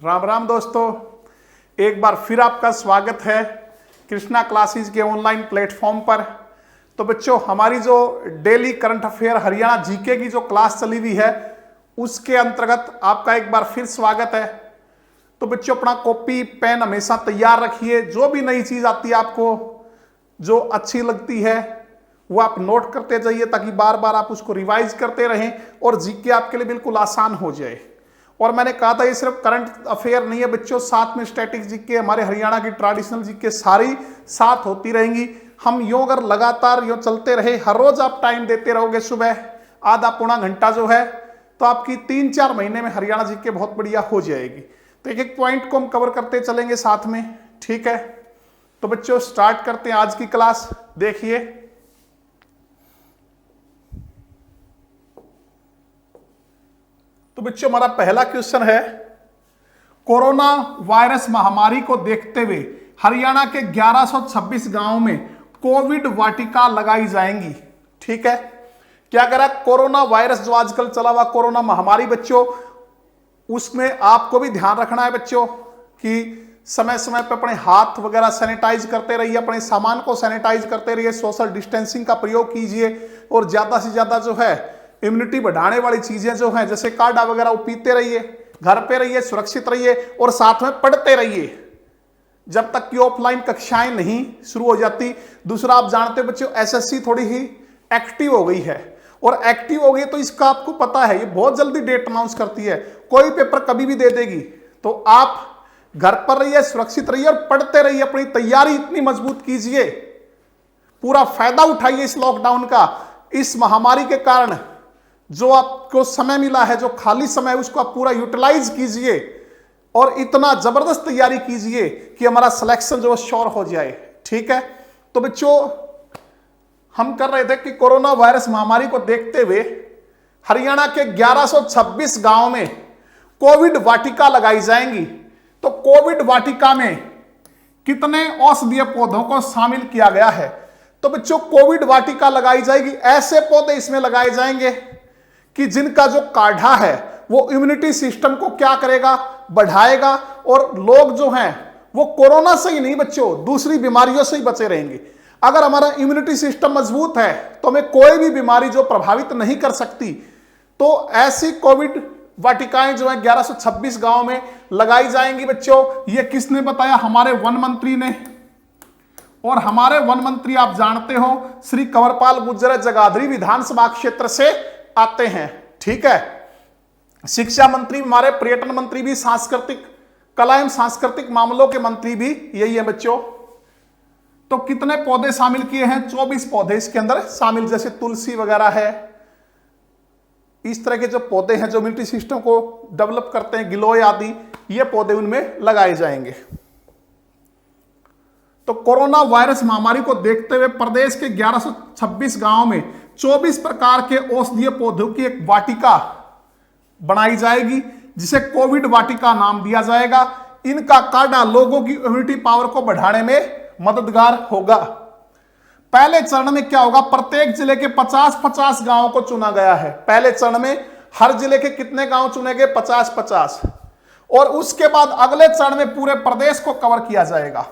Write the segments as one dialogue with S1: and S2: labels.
S1: राम राम दोस्तों, एक बार फिर आपका स्वागत है कृष्णा क्लासेस के ऑनलाइन प्लेटफॉर्म पर। तो बच्चों, हमारी जो daily current affair Haryana GK की जो क्लास चली हुई है उसके अंतर्गत आपका एक बार फिर स्वागत है। तो बच्चों, अपना कॉपी पेन हमेशा तैयार रखिए। जो भी नई चीज आती है, आपको जो अच्छी लगती है वो आप नोट करते जाइए ताकि बार बार आप उसको रिवाइज करते रहें और जीके आपके लिए बिल्कुल आसान हो जाए। और मैंने कहा था ये सिर्फ करंट अफेयर नहीं है बच्चों, साथ में स्टैटिक जीके, हमारे हरियाणा की ट्रेडिशनल जीके सारी साथ होती रहेंगी। हम यूं अगर लगातार यूं चलते रहे, हर रोज आप टाइम देते रहोगे, सुबह आधा पौना घंटा जो है, तो आपकी 3-4 महीने में हरियाणा जीके बहुत बढ़िया हो जाएगी। तो एक एक पॉइंट को हम कवर करते चलेंगे साथ में, ठीक है। तो बच्चों स्टार्ट करते हैं आज की क्लास। देखिए, तो बच्चों हमारा पहला क्वेश्चन है, कोरोना वायरस महामारी को देखते हुए हरियाणा के 1126 गांवों में कोविड वाटिका लगाई जाएंगी। ठीक है, क्या करा, कोरोना वायरस जो आजकल चला हुआ कोरोना महामारी बच्चों, उसमें आपको भी ध्यान रखना है बच्चों कि समय समय पर अपने हाथ वगैरह सैनिटाइज करते रहिए, अपने सामान को सैनिटाइज करते रहिए, सोशल डिस्टेंसिंग का प्रयोग कीजिए और ज्यादा से ज्यादा जो है इम्यूनिटी बढ़ाने वाली चीजें जो हैं जैसे काढ़ा वगैरह वो पीते रहिए, घर पे रहिए, सुरक्षित रहिए और साथ में पढ़ते रहिए जब तक कि ऑफलाइन कक्षाएं नहीं शुरू हो जाती। दूसरा, आप जानते हो बच्चों, एसएससी थोड़ी ही एक्टिव हो गई है और एक्टिव हो गई तो इसका आपको पता है ये बहुत जल्दी डेट अनाउंस करती है, कोई पेपर कभी भी दे देगी। तो आप घर पर रहिए, सुरक्षित रहिए और पढ़ते रहिए, अपनी तैयारी इतनी मजबूत कीजिए, पूरा फायदा उठाइए इस लॉकडाउन का। इस महामारी के कारण जो आपको समय मिला है, जो खाली समय है, उसको आप पूरा यूटिलाइज कीजिए और इतना जबरदस्त तैयारी कीजिए कि हमारा सिलेक्शन जो श्योर हो जाए। ठीक है, तो बच्चों हम कर रहे थे कि कोरोना वायरस महामारी को देखते हुए हरियाणा के 1126 गांवों में कोविड वाटिका लगाई जाएंगी। तो कोविड वाटिका में कितने औषधीय पौधों को शामिल किया गया है? तो बच्चों कोविड वाटिका लगाई जाएगी, ऐसे पौधे इसमें लगाए जाएंगे कि जिनका जो काढ़ा है वो इम्यूनिटी सिस्टम को क्या करेगा, बढ़ाएगा और लोग जो हैं वो कोरोना से ही नहीं बच्चों, दूसरी बीमारियों से ही बचे रहेंगे। अगर हमारा इम्यूनिटी सिस्टम मजबूत है तो हमें कोई भी बीमारी जो प्रभावित नहीं कर सकती। तो ऐसी कोविड वाटिकाएं जो है 1126 गांव में लगाई जाएंगी बच्चों। ये किसने बताया? हमारे वन मंत्री ने। और हमारे वन मंत्री आप जानते हो श्री कंवरपाल गुर्जर जगाधरी विधानसभा क्षेत्र से आते हैं। ठीक है, शिक्षा मंत्री हमारे, पर्यटन मंत्री भी, सांस्कृतिक कला एवं सांस्कृतिक मामलों के मंत्री भी यही है बच्चों। तो कितने पौधे शामिल किए हैं? 24 पौधे इसके अंदर शामिल, जैसे तुलसी वगैरह है, इस तरह के जो पौधे हैं जो इम्यूनिटी सिस्टम को डेवलप करते हैं, गिलोय आदि, ये पौधे उनमें लगाए जाएंगे। तो कोरोना वायरस महामारी को देखते हुए प्रदेश के 1126 गांवों में 24 प्रकार के औषधीय पौधों की एक वाटिका बनाई जाएगी जिसे कोविड वाटिका नाम दिया जाएगा। इनका काढ़ा लोगों की इम्यूनिटी पावर को बढ़ाने में मददगार होगा। पहले चरण में क्या होगा, प्रत्येक जिले के 50-50 गांवों को चुना गया है। पहले चरण में हर जिले के कितने गांव चुने गए? 50-50। और उसके बाद अगले चरण में पूरे प्रदेश को कवर किया जाएगा।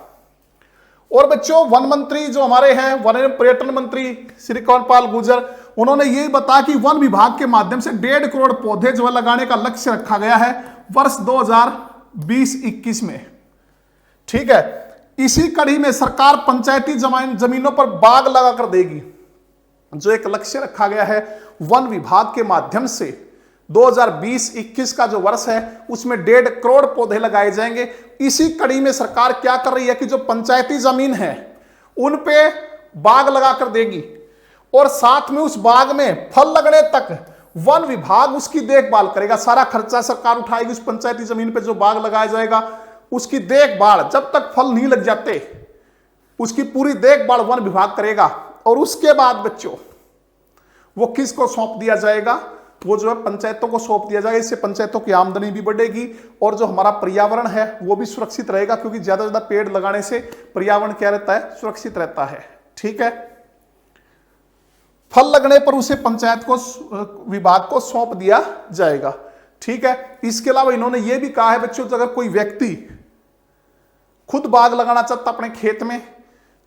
S1: और बच्चों वन मंत्री जो हमारे हैं, वन एवं पर्यटन मंत्री श्री कंवरपाल गुर्जर, उन्होंने यही बताया कि वन विभाग के माध्यम से 1.5 करोड़ पौधे जो है लगाने का लक्ष्य रखा गया है वर्ष 2020-21 में। ठीक है, इसी कड़ी में सरकार पंचायती जमीनों पर बाग लगाकर देगी। जो एक लक्ष्य रखा गया है वन विभाग के माध्यम से 2020-21 का जो वर्ष है उसमें 1.5 करोड़ पौधे लगाए जाएंगे। इसी कड़ी में सरकार क्या कर रही है कि जो पंचायती जमीन है उन पे बाग लगाकर देगी और साथ में उस बाग में फल लगने तक वन विभाग उसकी देखभाल करेगा। सारा खर्चा सरकार उठाएगी। उस पंचायती जमीन पे जो बाग लगाया जाएगा उसकी देखभाल, जब तक फल नहीं लग जाते उसकी पूरी देखभाल वन विभाग करेगा। और उसके बाद बच्चों वो किसको सौंप दिया जाएगा? वो जो है पंचायतों को सौंप दिया जाएगा। इससे पंचायतों की आमदनी भी बढ़ेगी और जो हमारा पर्यावरण है वो भी सुरक्षित रहेगा, क्योंकि ज्यादा से ज्यादा पेड़ लगाने से पर्यावरण क्या रहता है? सुरक्षित रहता है। ठीक है, फल लगने पर उसे पंचायत को, विभाग को सौंप दिया जाएगा। ठीक है। इसके अलावा इन्होंने ये भी कहा है बच्चों, अगर कोई व्यक्ति खुद बाग लगाना चाहता अपने खेत में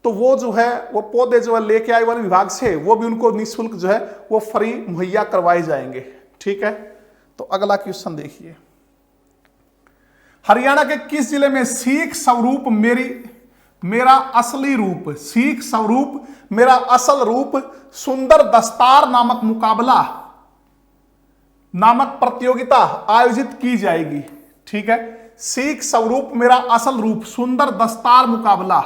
S1: तो वो जो है वो पौधे जो है लेके आए वन विभाग से, वो भी उनको निःशुल्क जो है वो फ्री मुहैया करवाए जाएंगे। ठीक है, तो अगला क्वेश्चन देखिए, हरियाणा के किस जिले में सीख स्वरूप मेरा असली रूप, सीख स्वरूप मेरा असल रूप सुंदर दस्तार नामक मुकाबला नामक प्रतियोगिता आयोजित की जाएगी। ठीक है, सीख स्वरूप मेरा असल रूप सुंदर दस्तार मुकाबला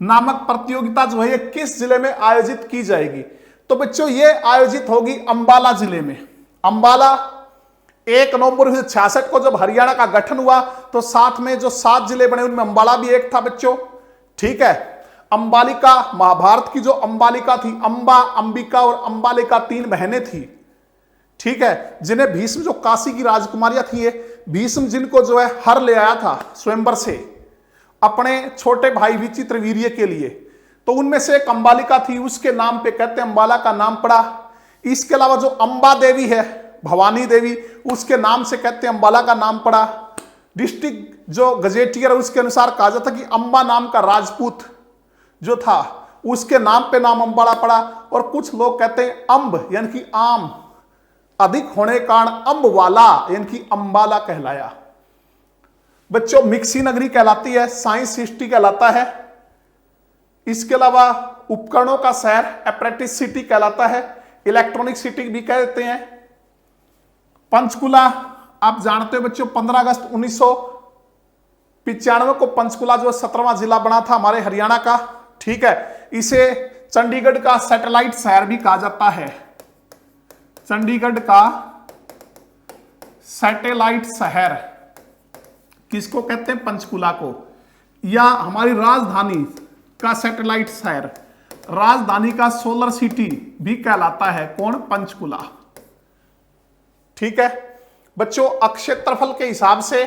S1: नामक प्रतियोगिता जो है ये किस जिले में आयोजित की जाएगी? तो बच्चों ये आयोजित होगी अंबाला जिले में। अंबाला 1 नवंबर 1966 को जब हरियाणा का गठन हुआ तो साथ में जो 7 जिले बने उनमें अंबाला भी एक था बच्चों। ठीक है, अंबालिका, महाभारत की जो अंबालिका थी, अंबा, अंबिका और अंबालिका 3 बहनें थी। ठीक है, जिन्हें भीष्म जो काशी की राजकुमारियां थी, भीष्म जिनको जो है हर ले आया था स्वयंवर से अपने छोटे भाई विचित्रवीर्य के लिए, तो उनमें से एक अंबालिका थी, उसके नाम पे कहते हैं अंबाला का नाम पड़ा। इसके अलावा जो अंबा देवी है, भवानी देवी, उसके नाम से कहते हैं अंबाला का नाम पड़ा। डिस्ट्रिक्ट जो गजेटियर है उसके अनुसार कहा जाता कि अंबा नाम का राजपूत जो था उसके नाम पे नाम अंबाला पड़ा। और कुछ लोग कहते हैं अंब यानी कि आम अधिक होने के कारण अंबवाला यानी कि अंबाला कहलाया। बच्चों मिक्सी नगरी कहलाती है, साइंस सिटी कहलाता है। इसके अलावा उपकरणों का शहर एप्रेंटिस सिटी कहलाता है, इलेक्ट्रॉनिक सिटी भी कहते हैं। पंचकुला आप जानते हो बच्चों, 15 अगस्त 1995 को पंचकुला जो 17वां जिला बना था हमारे हरियाणा का। ठीक है, इसे चंडीगढ़ का सैटेलाइट शहर भी कहा जाता है, चंडीगढ़ का सैटेलाइट शहर किसको कहते हैं? पंचकुला को। या हमारी राजधानी का सैटेलाइट शहर, राजधानी का सोलर सिटी भी कहलाता है कौन? पंचकुला। ठीक है बच्चों, क्षेत्रफल के हिसाब से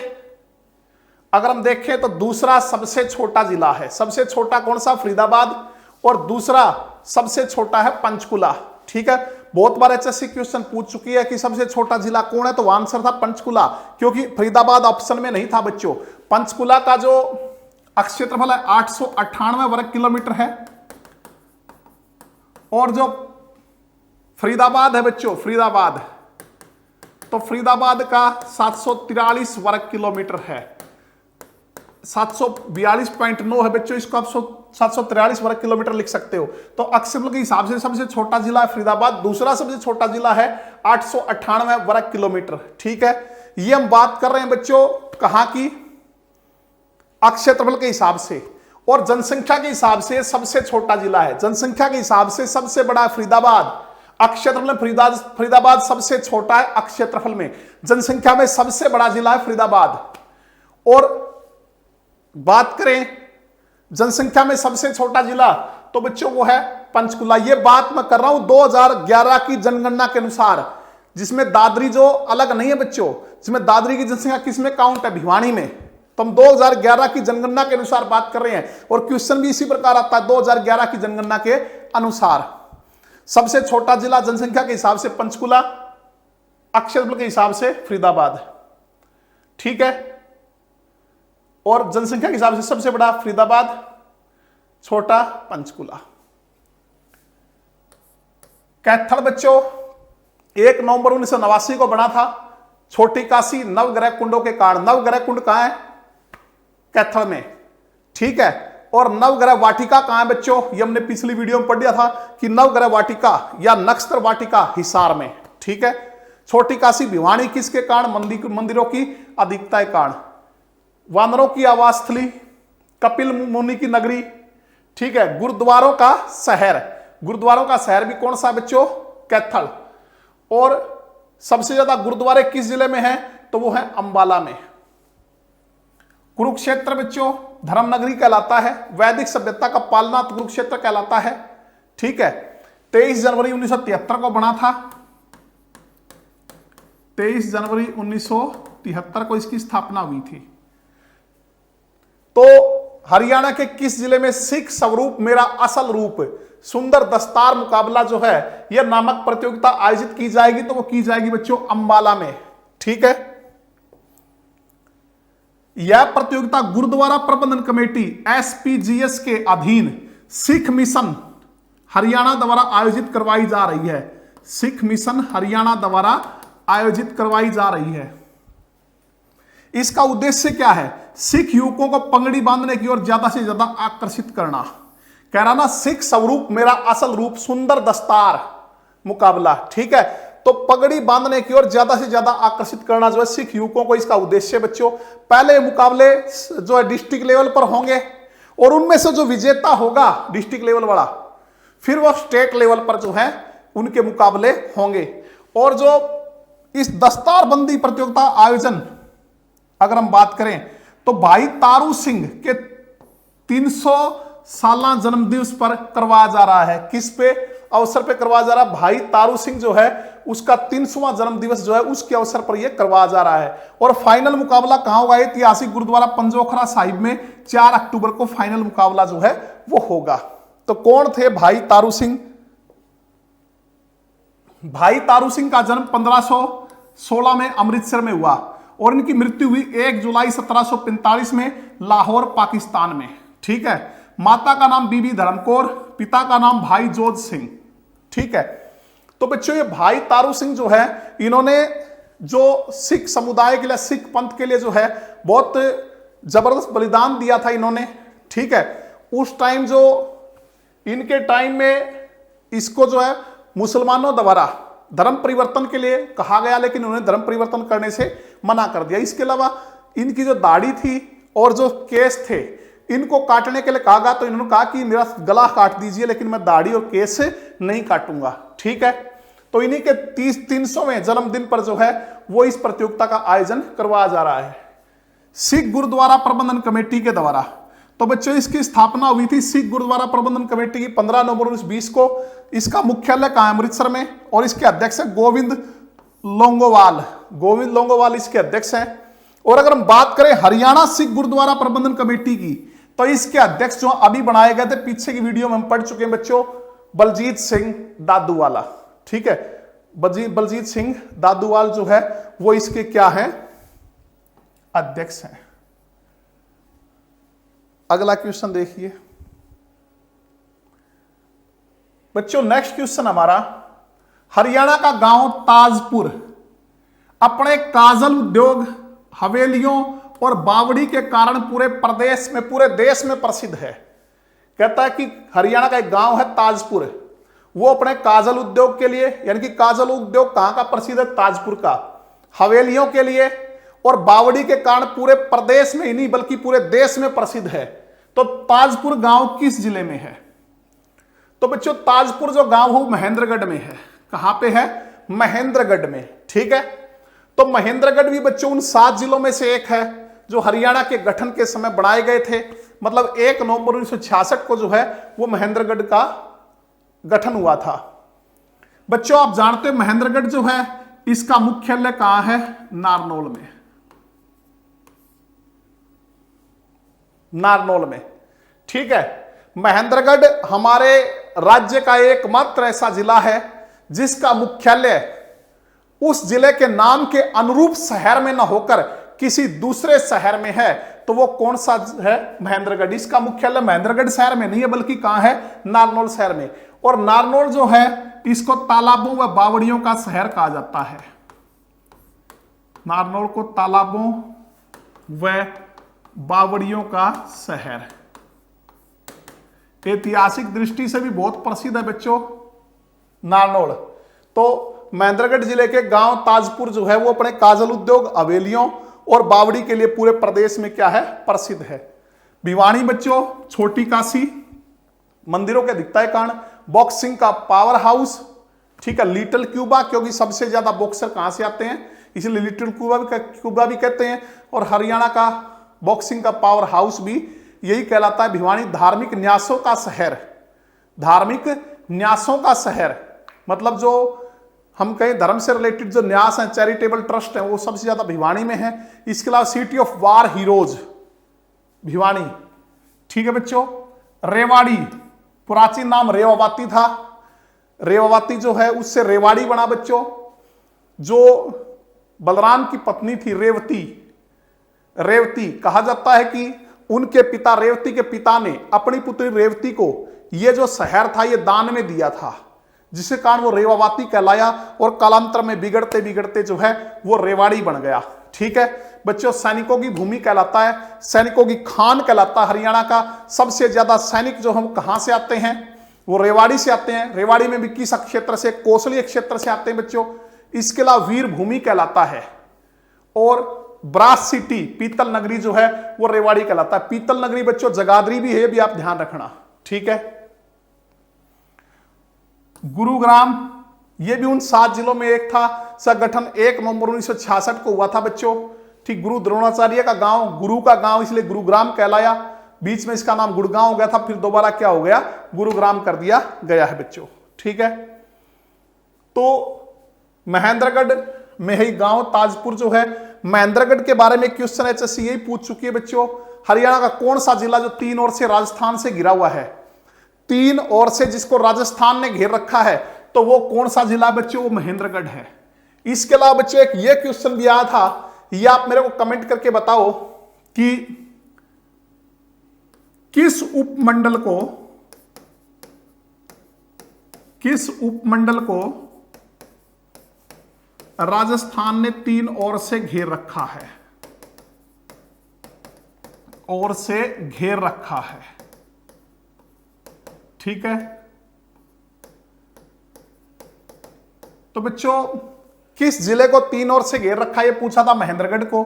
S1: अगर हम देखें तो दूसरा सबसे छोटा जिला है। सबसे छोटा कौन सा? फरीदाबाद। और दूसरा सबसे छोटा है पंचकुला। ठीक है, बहुत बार एचएससी क्वेश्चन पूछ चुकी है कि सबसे छोटा जिला कौन है, तो आंसर था पंचकुला, क्योंकि फरीदाबाद ऑप्शन में नहीं था बच्चों। पंचकुला का जो क्षेत्रफल है 898 वर्ग किलोमीटर है, और जो फरीदाबाद है बच्चों, फरीदाबाद, तो फरीदाबाद का 743 वर्ग किलोमीटर है, 742.9 है बच्चों। इसको आप 743 वर्ग किलोमीटर लिख सकते हो। तो क्षेत्रफल के हिसाब से सबसे छोटा जिला है फरीदाबाद, दूसरा सबसे छोटा जिला है 898 वर्ग किलोमीटर। ठीक है, ये हम बात कर रहे हैं बच्चों कहां की? क्षेत्रफल के हिसाब से। और जनसंख्या के हिसाब से सबसे छोटा जिला है, जनसंख्या के हिसाब से सबसे बड़ा है फरीदाबाद। क्षेत्रफल में फरीदाबाद सबसे छोटा है, क्षेत्रफल में, जनसंख्या में सबसे बड़ा जिला है फरीदाबाद। और बात करें जनसंख्या में सबसे छोटा जिला, तो बच्चों वो है पंचकुला। ये बात मैं कर रहा हूं 2011 की जनगणना के अनुसार, जिसमें दादरी जो अलग नहीं है बच्चों, जिसमें दादरी की जनसंख्या किसमें काउंट है? भिवानी में। तो हम 2011 की जनगणना के अनुसार बात कर रहे हैं, और क्वेश्चन भी इसी प्रकार आता है 2011 की जनगणना के अनुसार। सबसे छोटा जिला जनसंख्या के हिसाब से पंचकुला, क्षेत्रफल के हिसाब से फरीदाबाद। ठीक है, और जनसंख्या के हिसाब से सबसे बड़ा फरीदाबाद, छोटा पंचकुला। कैथल बच्चों 1 नवंबर 1989 को बना था। छोटी काशी नवग्रह कुंडों के कारण। नवग्रह कुंड कहां है? कैथल में। ठीक है, और नवग्रह वाटिका कहां है बच्चों? ये हमने पिछली वीडियो में पढ़ लिया था कि नवग्रह वाटिका या नक्षत्र वाटिका हिसार में। ठीक है, छोटी काशी भिवानी किसके कारण? मंदिरों की अधिकता के कारण। वानरों की आवास स्थली, कपिल मुनि की नगरी। ठीक है, गुरुद्वारों का शहर, गुरुद्वारों का शहर भी कौन सा बच्चों? कैथल। और सबसे ज्यादा गुरुद्वारे किस जिले में हैं? तो वो है अंबाला में। कुरुक्षेत्र बच्चों धर्म नगरी कहलाता है, वैदिक सभ्यता का पालनाथ कुरुक्षेत्र कहलाता है। ठीक है, 23 जनवरी 1973 को बना था। 23 जनवरी 1973 को इसकी स्थापना हुई थी। तो हरियाणा के किस जिले में सीख स्वरूप मेरा असल रूप सुंदर दस्तार मुकाबला जो है यह नामक प्रतियोगिता आयोजित की जाएगी? तो वो की जाएगी बच्चों अंबाला में। ठीक है, यह प्रतियोगिता गुरुद्वारा प्रबंधन कमेटी SPGS के अधीन सिख मिशन हरियाणा द्वारा आयोजित करवाई जा रही है। सिख मिशन हरियाणा द्वारा आयोजित करवाई जा रही है। इसका उद्देश्य क्या है? सिख युवकों को पगड़ी बांधने की ओर ज्यादा से ज्यादा आकर्षित करना। कह रहा ना, सिख स्वरूप मेरा असल रूप, सुंदर दस्तार मुकाबला, ठीक है। तो पगड़ी बांधने की ओर ज्यादा से ज्यादा आकर्षित करना जो है सिख युवकों को, इसका उद्देश्य है बच्चों। पहले मुकाबले जो है डिस्ट्रिक्ट लेवल पर होंगे और उनमें से जो विजेता होगा डिस्ट्रिक्ट लेवल वाला, फिर वो स्टेट लेवल पर जो है उनके मुकाबले होंगे। और जो इस दस्तारबंदी प्रतियोगिता आयोजन अगर हम बात करें तो भाई तारू सिंह के 300 साला जन्मदिवस पर करवाया जा रहा है। किस पे अवसर पे करवाया जा रहा है? भाई तारू सिंह जो है उसका 300वां जन्मदिवस जो है उसके अवसर पर यह करवाया जा रहा है। और फाइनल मुकाबला कहां होगा? ऐतिहासिक गुरुद्वारा पंजोखरा साहिब में 4 अक्टूबर को फाइनल मुकाबला जो है वो होगा। तो कौन थे भाई तारू सिंह? भाई तारू सिंह का जन्म 1516 में अमृतसर में हुआ और इनकी मृत्यु हुई 1 जुलाई 1745 में लाहौर पाकिस्तान में, ठीक है। माता का नाम बीबी धर्मकौर, पिता का नाम भाई जोध सिंह, ठीक है। तो बच्चों ये भाई तारू सिंह जो है इन्होंने जो सिख समुदाय के लिए, सिख पंथ के लिए जो है बहुत जबरदस्त बलिदान दिया था इन्होंने, ठीक है। उस टाइम जो इनके टाइम में इसको जो है मुसलमानों द्वारा धर्म परिवर्तन के लिए कहा गया, लेकिन उन्होंने धर्म परिवर्तन करने से मना कर दिया। इसके अलावा इनकी जो दाढ़ी थी और जो केस थे इनको काटने के लिए कहा गया, तो इन्होंने कहा कि मेरा गला काट दीजिए लेकिन मैं दाढ़ी और केस नहीं काटूंगा, ठीक है। तो इन्हीं के 300वें जन्मदिन पर जो है वो इस प्रतियोगिता का आयोजन करवाया जा रहा है सिख गुरुद्वारा प्रबंधन कमेटी के द्वारा। तो बच्चों इसकी स्थापना हुई थी सिख गुरुद्वारा प्रबंधन कमेटी की 15 नवंबर 1920 को। इसका मुख्यालय कहां है? अमृतसर में। और इसके अध्यक्ष है गोविंद लोंगोवाल। गोविंद लोंगोवाल इसके अध्यक्ष हैं। और अगर हम बात करें हरियाणा सिख गुरुद्वारा प्रबंधन कमेटी की, तो इसके अध्यक्ष जो अभी बनाए गए थे, पीछे की वीडियो में हम पढ़ चुके हैं बच्चों, बलजीत सिंह दादूवाला, ठीक है। बलजीत सिंह दादूवाल जो है वो इसके क्या है? अध्यक्ष हैं। अगला क्वेश्चन देखिए बच्चों, नेक्स्ट क्वेश्चन हमारा, हरियाणा का गांव ताजपुर अपने काजल उद्योग, हवेलियों और बावड़ी के कारण पूरे प्रदेश में, पूरे देश में प्रसिद्ध है। कहता है कि हरियाणा का एक गांव है ताजपुर, वो अपने काजल उद्योग के लिए, यानी कि काजल उद्योग कहां का प्रसिद्ध है? ताजपुर का। हवेलियों के लिए और बावड़ी के कारण पूरे प्रदेश में ही नहीं बल्कि पूरे देश में प्रसिद्ध है। तो ताजपुर गांव किस जिले में है? तो बच्चों ताजपुर जो गांव है महेंद्रगढ़ में है। कहां पे है? महेंद्रगढ़ में, ठीक है। तो महेंद्रगढ़ भी बच्चों उन 7 जिलों में से एक है जो हरियाणा के गठन के समय बनाए गए थे। मतलब 1 नवंबर 1966 को जो है वो महेंद्रगढ़ का गठन हुआ था। बच्चों आप जानते हो महेंद्रगढ़ जो है इसका मुख्यालय कहां है? नारनौल में। नारनौल में, ठीक है। महेंद्रगढ़ हमारे राज्य का एकमात्र ऐसा जिला है जिसका मुख्यालय उस जिले के नाम के अनुरूप शहर में न होकर किसी दूसरे शहर में है। तो वो कौन सा है? महेंद्रगढ़। इसका मुख्यालय महेंद्रगढ़ शहर में नहीं है बल्कि कहां है? नारनौल शहर में। और नारनौल जो है इसको तालाबों व बावड़ियों का शहर कहा जाता है। नारनौल को तालाबों व बावड़ियों का शहर, ऐतिहासिक दृष्टि से भी बहुत प्रसिद्ध है बच्चों नारनौल। तो महेंद्रगढ़ जिले के गांव ताजपुर जो है वो अपने काजल उद्योग, हवेलियों और बावड़ी के लिए पूरे प्रदेश में क्या है? प्रसिद्ध है। भिवानी बच्चों छोटी काशी, मंदिरों के अधिकता के कारण, बॉक्सिंग का पावर हाउस, ठीक है। लिटिल क्यूबा, क्योंकि सबसे ज्यादा बॉक्सर कहां से आते हैं इसलिए लिटिल क्यूबा भी कहते हैं। और हरियाणा का बॉक्सिंग का पावर हाउस भी यही कहलाता है। भिवानी धार्मिक न्यासों का शहर, धार्मिक न्यासों का शहर मतलब जो हम कहें धर्म से रिलेटेड जो न्यास हैं, चैरिटेबल ट्रस्ट हैं, वो सबसे ज्यादा भिवानी में है। इसके अलावा city of war heroes Bhiwani, ठीक है बच्चों। रेवाड़ी, प्राचीन नाम रेवावाती था, रेवावाती जो है उससे रेवाड़ी बना बच्चों। जो बलराम की पत्नी थी रेवती, रेवती, कहा जाता है कि उनके पिता रेवती के पिता ने अपनी पुत्री रेवती को यह जो शहर था ये दान में दिया था, जिसके कारण वो रेवावाती कहलाया और कालांतर में बिगड़ते बिगड़ते जो है वो रेवाड़ी बन गया। ठीक है बच्चों, सैनिकों की भूमि कहलाता है, सैनिकों की खान कहलाता है। हरियाणा का सबसे ज्यादा सैनिक जो हम कहां से आते हैं, वो रेवाड़ी से आते हैं। रेवाड़ी में भी किस क्षेत्र से, कोसली क्षेत्र से आते हैं बच्चों। इसके अलावा वीर भूमि कहलाता है और ब्रास सिटी, पीतल नगरी जो है वो रेवाड़ी कहलाता है। पीतल नगरी बच्चों जगाधरी भी है, भी आप ध्यान रखना। ठीक है, गुरुग्राम ये भी उन 7 जिलों में एक था। संगठन 1 नवंबर 1966 को हुआ था बच्चों। ठीक, गुरु द्रोणाचार्य का गांव, गुरु का गांव, इसलिए गुरुग्राम कहलाया। बीच में इसका नाम गुड़गांव हो गया था, फिर दोबारा क्या हो गया, गुरुग्राम कर दिया गया है बच्चों। ठीक है, तो महेंद्रगढ़ में ही गांव ताजपुर जो है, महेंद्रगढ़ के बारे में क्वेश्चन एचएससी यही पूछ चुकी है बच्चों। हरियाणा का कौन सा जिला जो 3 ओर से राजस्थान से घिरा हुआ है, 3 ओर से जिसको राजस्थान ने घेर रखा है, तो वो कौन सा जिला बच्चों, वो महेंद्रगढ़ है। इसके अलावा बच्चों एक ये क्वेश्चन भी आया था, ये आप मेरे को कमेंट करके बताओ कि किस उपमंडल को राजस्थान ने 3 ओर से घेर रखा है, ओर से घेर रखा है। ठीक है, तो बच्चों किस जिले को 3 ओर से घेर रखा है, ये पूछा था महेंद्रगढ़ को।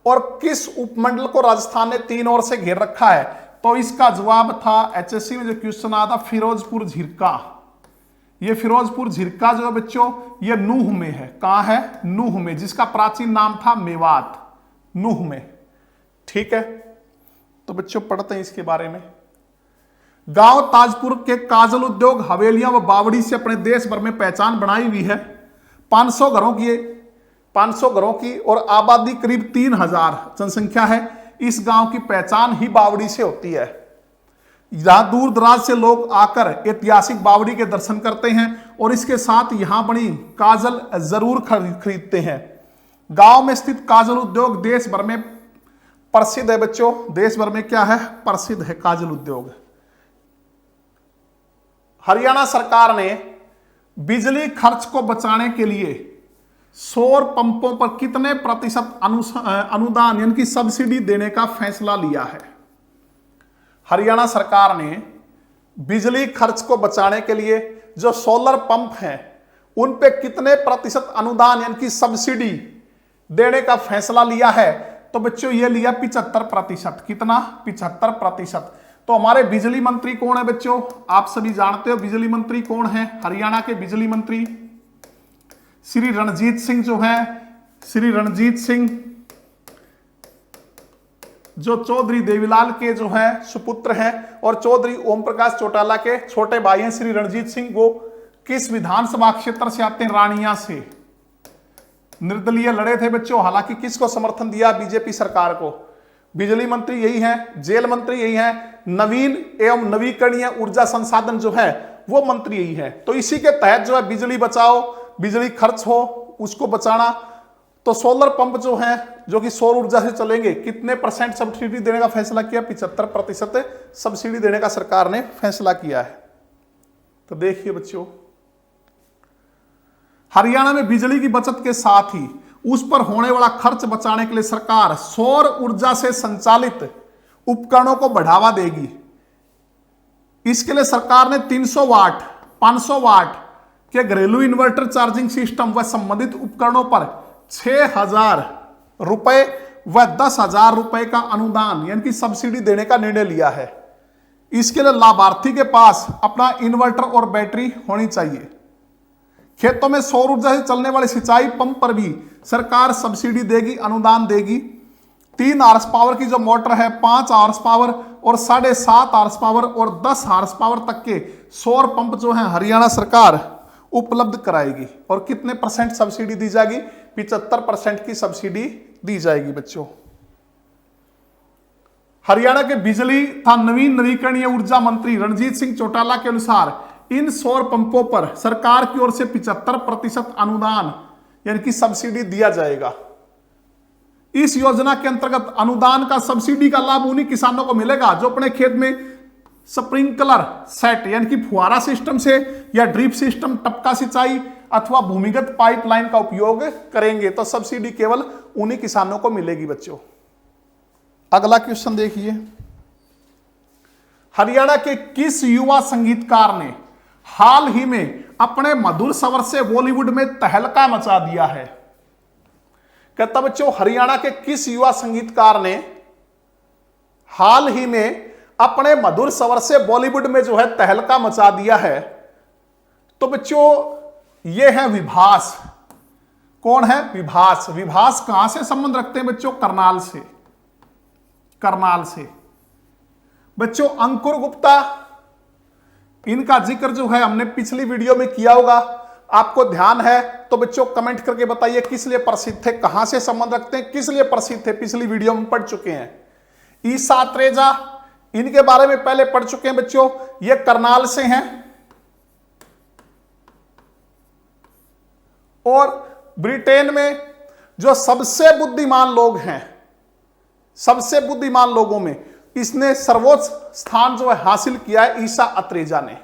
S1: और किस उपमंडल को राजस्थान ने 3 ओर से घेर रखा है, तो इसका जवाब था एचएससी में जो क्वेश्चन आया था, फिरोजपुर झिरका। ये फिरोजपुर झिरका जो है बच्चों ये नूह में है। कहां है, नूह में, जिसका प्राचीन नाम था मेवात, नूह में। ठीक है, तो बच्चों पढ़ते हैं इसके बारे में। गांव ताजपुर के काजल उद्योग, हवेलियां व बावड़ी से अपने देश भर में पहचान बनाई हुई है। 500 घरों की और आबादी करीब 3000 जनसंख्या है। इस गांव की पहचान ही बावड़ी से होती है। यहां दूर दराज से लोग आकर ऐतिहासिक बावड़ी के दर्शन करते हैं और इसके साथ यहां बनी काजल जरूर खरीदते हैं। गांव में स्थित काजल उद्योग देश भर में प्रसिद्ध है बच्चों। देश भर में क्या है, प्रसिद्ध है काजल उद्योग। हरियाणा सरकार ने बिजली खर्च को बचाने के लिए सौर पंपों पर कितने प्रतिशत अनुदान यानी कि सब्सिडी देने का फैसला लिया है। हरियाणा सरकार ने बिजली खर्च को बचाने के लिए जो सोलर पंप हैं उन पे कितने प्रतिशत अनुदान यानी कि सब्सिडी देने का फैसला लिया है, तो बच्चों ये लिया 75%। कितना, 75%। तो हमारे बिजली मंत्री कौन है बच्चों, आप सभी जानते हो बिजली मंत्री कौन है। हरियाणा के बिजली मंत्री श्री रणजीत सिंह जो है, श्री रणजीत सिंह जो चौधरी देवीलाल के जो है सुपुत्र हैं और चौधरी ओम प्रकाश चौटाला के छोटे भाई हैं। श्री रणजीत सिंह वो किस विधानसभा क्षेत्र से आते हैं, रानिया से। निर्दलीय लड़े थे बच्चों, हालांकि किसको समर्थन दिया, बीजेपी सरकार को। बिजली मंत्री यही है, जेल मंत्री यही है, नवीन एवं नवीकरणीय ऊर्जा संसाधन जो है वो मंत्री यही है। तो इसी के तहत जो है बिजली बचाओ, बिजली खर्च हो उसको बचाना। तो सोलर पंप जो है जो कि सौर ऊर्जा से चलेंगे, कितने % सब्सिडी देने का फैसला किया, 75% सब्सिडी देने का सरकार ने फैसला किया है। तो देखिए बच्चों, हरियाणा में बिजली की बचत के साथ ही उस पर होने वाला खर्च बचाने के लिए सरकार सौर ऊर्जा से संचालित उपकरणों को बढ़ावा देगी। इसके लिए सरकार ने 300 वाट, 500 वाट के घरेलू इन्वर्टर चार्जिंग सिस्टम व संबंधित उपकरणों पर 6,000 रुपए व 10,000 रुपए का अनुदान यानी कि सब्सिडी देने का निर्णय लिया है। इसके लिए लाभार्थी के पास अपना इन्वर्टर और बैटरी होनी चाहिए। खेतों में सौर ऊर्जा से चलने वाले सिंचाई पंप पर भी सरकार सब्सिडी देगी, अनुदान देगी। 3 हॉर्स पावर की जो मोटर है, 5 हॉर्स पावर और 7.5 हॉर्स पावर और 10 हॉर्स पावर तक के सौर पंप जो है हरियाणा सरकार उपलब्ध कराएगी। और कितने % सब्सिडी दी जाएगी, 75% की सब्सिडी दी जाएगी बच्चों। हरियाणा के बिजली तथा नवीन नवीकरणीय ऊर्जा मंत्री रणजीत सिंह चौटाला के अनुसार इन सौर पंपों पर सरकार की ओर से 75% अनुदान यानी कि सब्सिडी दिया जाएगा। इस योजना के अंतर्गत अनुदान का सब्सिडी का लाभ उन्हीं किसानों को मिलेगा जो अपने खेत में स्प्रिंकलर सेट यानी कि फुहारा सिस्टम से या ड्रिप सिस्टम, टपका सिंचाई अथवा भूमिगत पाइपलाइन का उपयोग करेंगे। तो सब्सिडी केवल उन्हीं किसानों को मिलेगी बच्चों। अगला क्वेश्चन देखिए, हरियाणा के किस युवा संगीतकार ने हाल ही में अपने मधुर स्वर से बॉलीवुड में तहलका मचा दिया है? कहता बच्चों, हरियाणा के किस युवा संगीतकार ने हाल ही में अपने मधुर स्वर से बॉलीवुड में जो है तहलका मचा दिया है? तो बच्चों ये है विभास। कौन है? विभास। विभास कहां से संबंध रखते हैं बच्चों? करनाल से। करनाल से बच्चों अंकुर गुप्ता, इनका जिक्र जो है हमने पिछली वीडियो में किया होगा, आपको ध्यान है तो बच्चों कमेंट करके बताइए किस लिए प्रसिद्ध थे, कहां से संबंध रखते हैं, किस लिए प्रसिद्ध थे, पिछली वीडियो में पढ़ चुके हैं। ईसा त्रेजा, इनके बारे में पहले पढ़ चुके हैं बच्चों, ये करनाल से हैं। और ब्रिटेन में जो सबसे बुद्धिमान लोग हैं, सबसे बुद्धिमान लोगों में इसने सर्वोच्च स्थान जो है हासिल किया है ईसा अत्रेजा ने।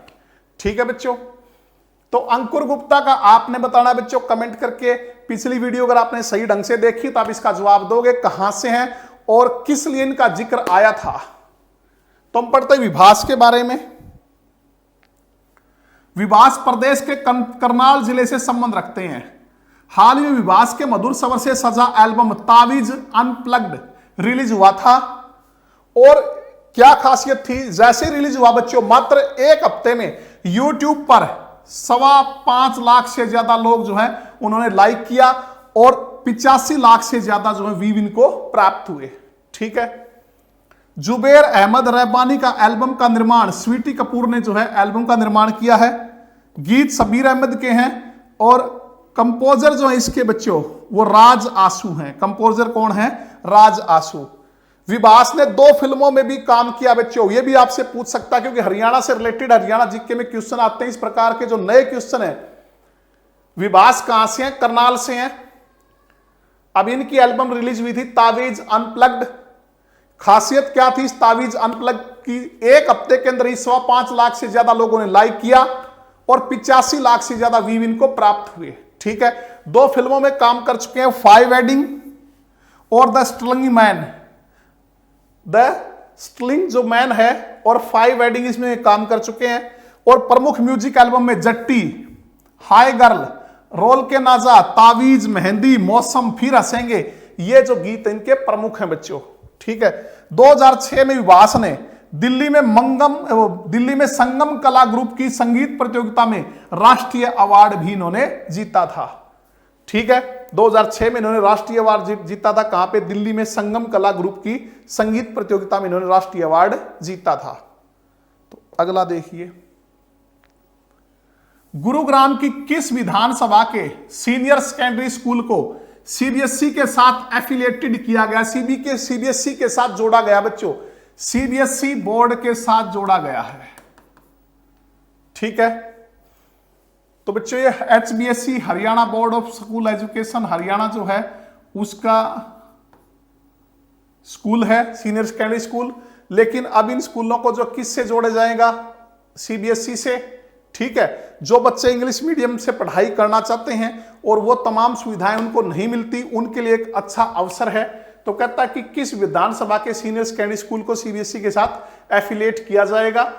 S1: ठीक है बच्चों, तो अंकुर गुप्ता का आपने बताना बच्चों कमेंट करके। पिछली वीडियो अगर आपने सही ढंग से देखी तो आप इसका जवाब दोगे कहां से हैं और किस लिए इनका जिक्र आया था। तो हम पढ़ते हैं विभास के बारे में। विभास प्रदेश के करनाल जिले से संबंध रखते हैं। हाल ही में विभास के मधुर स्वर से सजा एल्बम तावीज अनप्लग्ड रिलीज हुआ था। और क्या खासियत थी? जैसे रिलीज हुआ बच्चों मात्र एक हफ्ते में YouTube पर 5.25 लाख से ज्यादा लोग जो है उन्होंने लाइक किया और 85 लाख से ज्यादा जो है व्यू इनको प्राप्त हुए। ठीक है, जुबैर अहमद रहबानी का एल्बम का निर्माण स्वीटी कपूर ने जो है एल्बम का निर्माण किया है। गीत शबीर अहमद के हैं और कंपोजर जो है इसके बच्चों वो राज आंसू हैं। कंपोजर कौन है? राज आंसू। विभास ने 2 फिल्मों में भी काम किया बच्चों। ये भी आपसे पूछ सकता है क्योंकि हरियाणा से रिलेटेड हरियाणा जीके में क्वेश्चन आते हैं। इस प्रकार के जो नए क्वेश्चन है, विभास कहां से हैं? करनाल से हैं। अब इनकी एल्बम रिलीज हुई थी तावीज अनप्लग्ड। खासियत क्या थी इस तावीज अनप्लग्ड की? एक हफ्ते के अंदर ही 5.25 लाख से ज्यादा लोगों ने लाइक किया और 85 लाख से ज्यादा व्यू इनको प्राप्त हुए। ठीक है, 2 फिल्मों में काम कर चुके हैं, 5 वेडिंग और the string man. The string जो मैन है और 5 वेडिंग इसमें काम कर चुके हैं। और प्रमुख म्यूजिक एल्बम में जट्टी, हाय गर्ल, रोल के नाजा, तावीज, मेहंदी, मौसम, फिर हंसेंगे, ये जो गीत इनके प्रमुख हैं बच्चों। ठीक है, 2006 में विभास ने दिल्ली में संगम कला ग्रुप की संगीत प्रतियोगिता में राष्ट्रीय अवार्ड भी इन्होंने जीता था। ठीक है, 2006 में इन्होंने राष्ट्रीय अवार्ड जीता था। कहां पे? दिल्ली में संगम कला ग्रुप की संगीत प्रतियोगिता में इन्होंने राष्ट्रीय अवार्ड जीता था। तो अगला देखिए, गुरुग्राम की किस विधानसभा के सीनियर सेकेंडरी स्कूल को सीबीएसई के साथ एफिलिएटेड किया गया? सीबीएसई के साथ जोड़ा गया बच्चों, सीबीएसई बोर्ड के साथ जोड़ा गया है। ठीक है, तो बच्चों ये HBSE Haryana board of school education Haryana जो है उसका स्कूल है, सीनियर सेकेंडरी स्कूल। लेकिन अब इन स्कूलों को जो किससे जोड़ा जाएगा? सीबीएसई से। ठीक है, जो बच्चे इंग्लिश मीडियम से पढ़ाई करना चाहते हैं और वो तमाम सुविधाएं उनको नहीं मिलती, उनके लिए एक अच्छा अवसर है। तो कहता है कि किस विधानसभा के सीनियर सेकेंडरी स्कूल को सीबीएसई के साथ एफिलिएट किया जाएगा,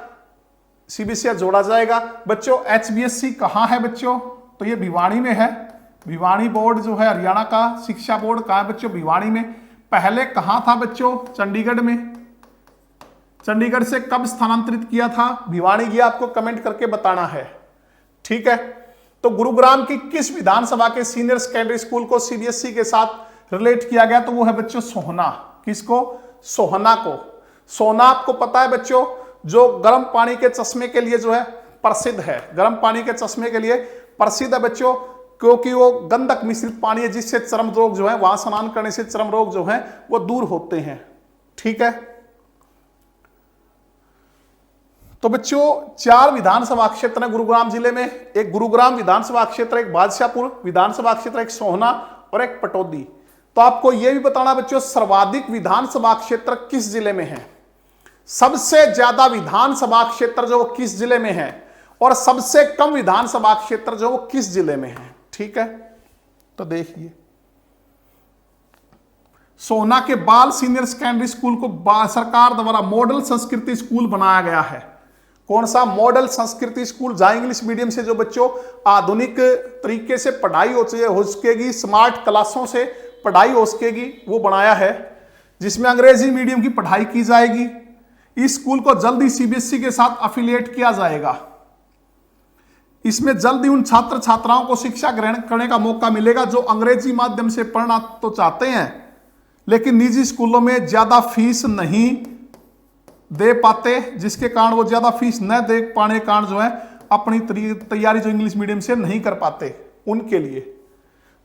S1: सीबीएसई जोड़ा जाएगा। बच्चों HBSE कहां है बच्चों? तो ये भिवाड़ी में है। भिवाड़ी बोर्ड जो है हरियाणा का शिक्षा बोर्ड कहां है बच्चों? भिवाड़ी में। पहले कहां था बच्चों? चंडीगढ़ में। चंडीगढ़ से कब स्थानांतरित किया था? भिवाड़ी। ये आपको कमेंट करके बताना है। ठीक है, तो गुरुग्राम की किस विधानसभा के सीनियर सेकेंडरी स्कूल को सीबीएसई के साथ रिलेट किया गया? तो वो है बच्चों सोहना। किसको? सोहना को। सोहना आपको पता है बच्चों जो गर्म पानी के चश्मे के लिए जो है प्रसिद्ध है, गर्म पानी के चश्मे के लिए प्रसिद्ध है बच्चों, क्योंकि वो गंधक मिश्रित पानी है जिससे चर्म रोग जो है, वहां स्नान करने से चर्म रोग जो है वो दूर होते हैं। ठीक है, तो बच्चों 4 विधानसभा क्षेत्र है गुरुग्राम जिले में। एक गुरुग्राम विधानसभा क्षेत्र, एक बादशाहपुर विधानसभा क्षेत्र, एक सोहना और एक पटौदी। तो आपको यह भी बताना बच्चों, सर्वाधिक विधानसभा क्षेत्र किस जिले में है, सबसे ज्यादा विधानसभा क्षेत्र जो किस जिले में है, और सबसे कम विधानसभा क्षेत्र जो किस जिले में है। ठीक है, तो देखिए, सोहना के बाल सीनियर सेकेंडरी स्कूल को सरकार द्वारा मॉडल संस्कृति स्कूल बनाया गया है। कौन सा? मॉडल संस्कृति स्कूल, जहां इंग्लिश मीडियम से जो बच्चों आधुनिक तरीके से पढ़ाई हो सकेगी, स्मार्ट क्लासों से पढ़ाई हो सकेगी, वो बनाया है, जिसमें अंग्रेजी मीडियम की पढ़ाई की जाएगी। इस स्कूल को जल्दी सीबीएसई के साथ अफिलिएट किया जाएगा। इसमें जल्दी उन छात्र छात्राओं को शिक्षा ग्रहण करने का मौका मिलेगा जो अंग्रेजी माध्यम से पढ़ना तो चाहते हैं लेकिन निजी स्कूलों में ज्यादा फीस नहीं दे पाते, जिसके कारण वो ज्यादा फीस न दे पाने के कारण जो है अपनी तैयारी जो इंग्लिश मीडियम से नहीं कर पाते, उनके लिए।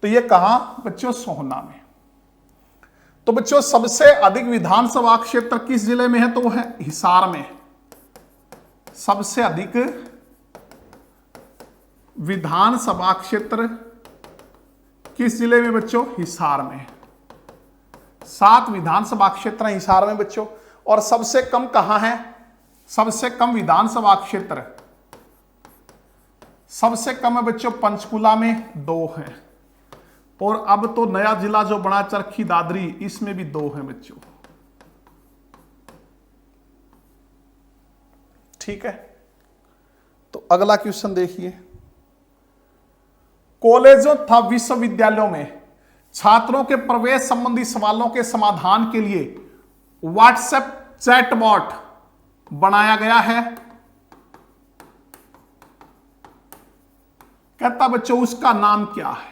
S1: तो ये कहां बच्चों? सोहना में। तो बच्चों सबसे अधिक विधानसभा क्षेत्र किस जिले में है? तो वो है हिसार में। सबसे अधिक विधानसभा क्षेत्र किस जिले में बच्चों? हिसार में। 7 विधानसभा क्षेत्र हैं हिसार में बच्चों। और सबसे कम कहां है? सबसे कम विधानसभा क्षेत्र सबसे कम है बच्चों पंचकुला में, 2 है। और अब तो नया जिला जो बना चरखी दादरी, इसमें भी 2 है बच्चों। ठीक है, तो अगला क्वेश्चन देखिए, कॉलेजों तथा विश्वविद्यालयों में छात्रों के प्रवेश संबंधी सवालों के समाधान के लिए व्हाट्सएप चैटबॉट बनाया गया है। कहता बच्चों उसका नाम क्या है?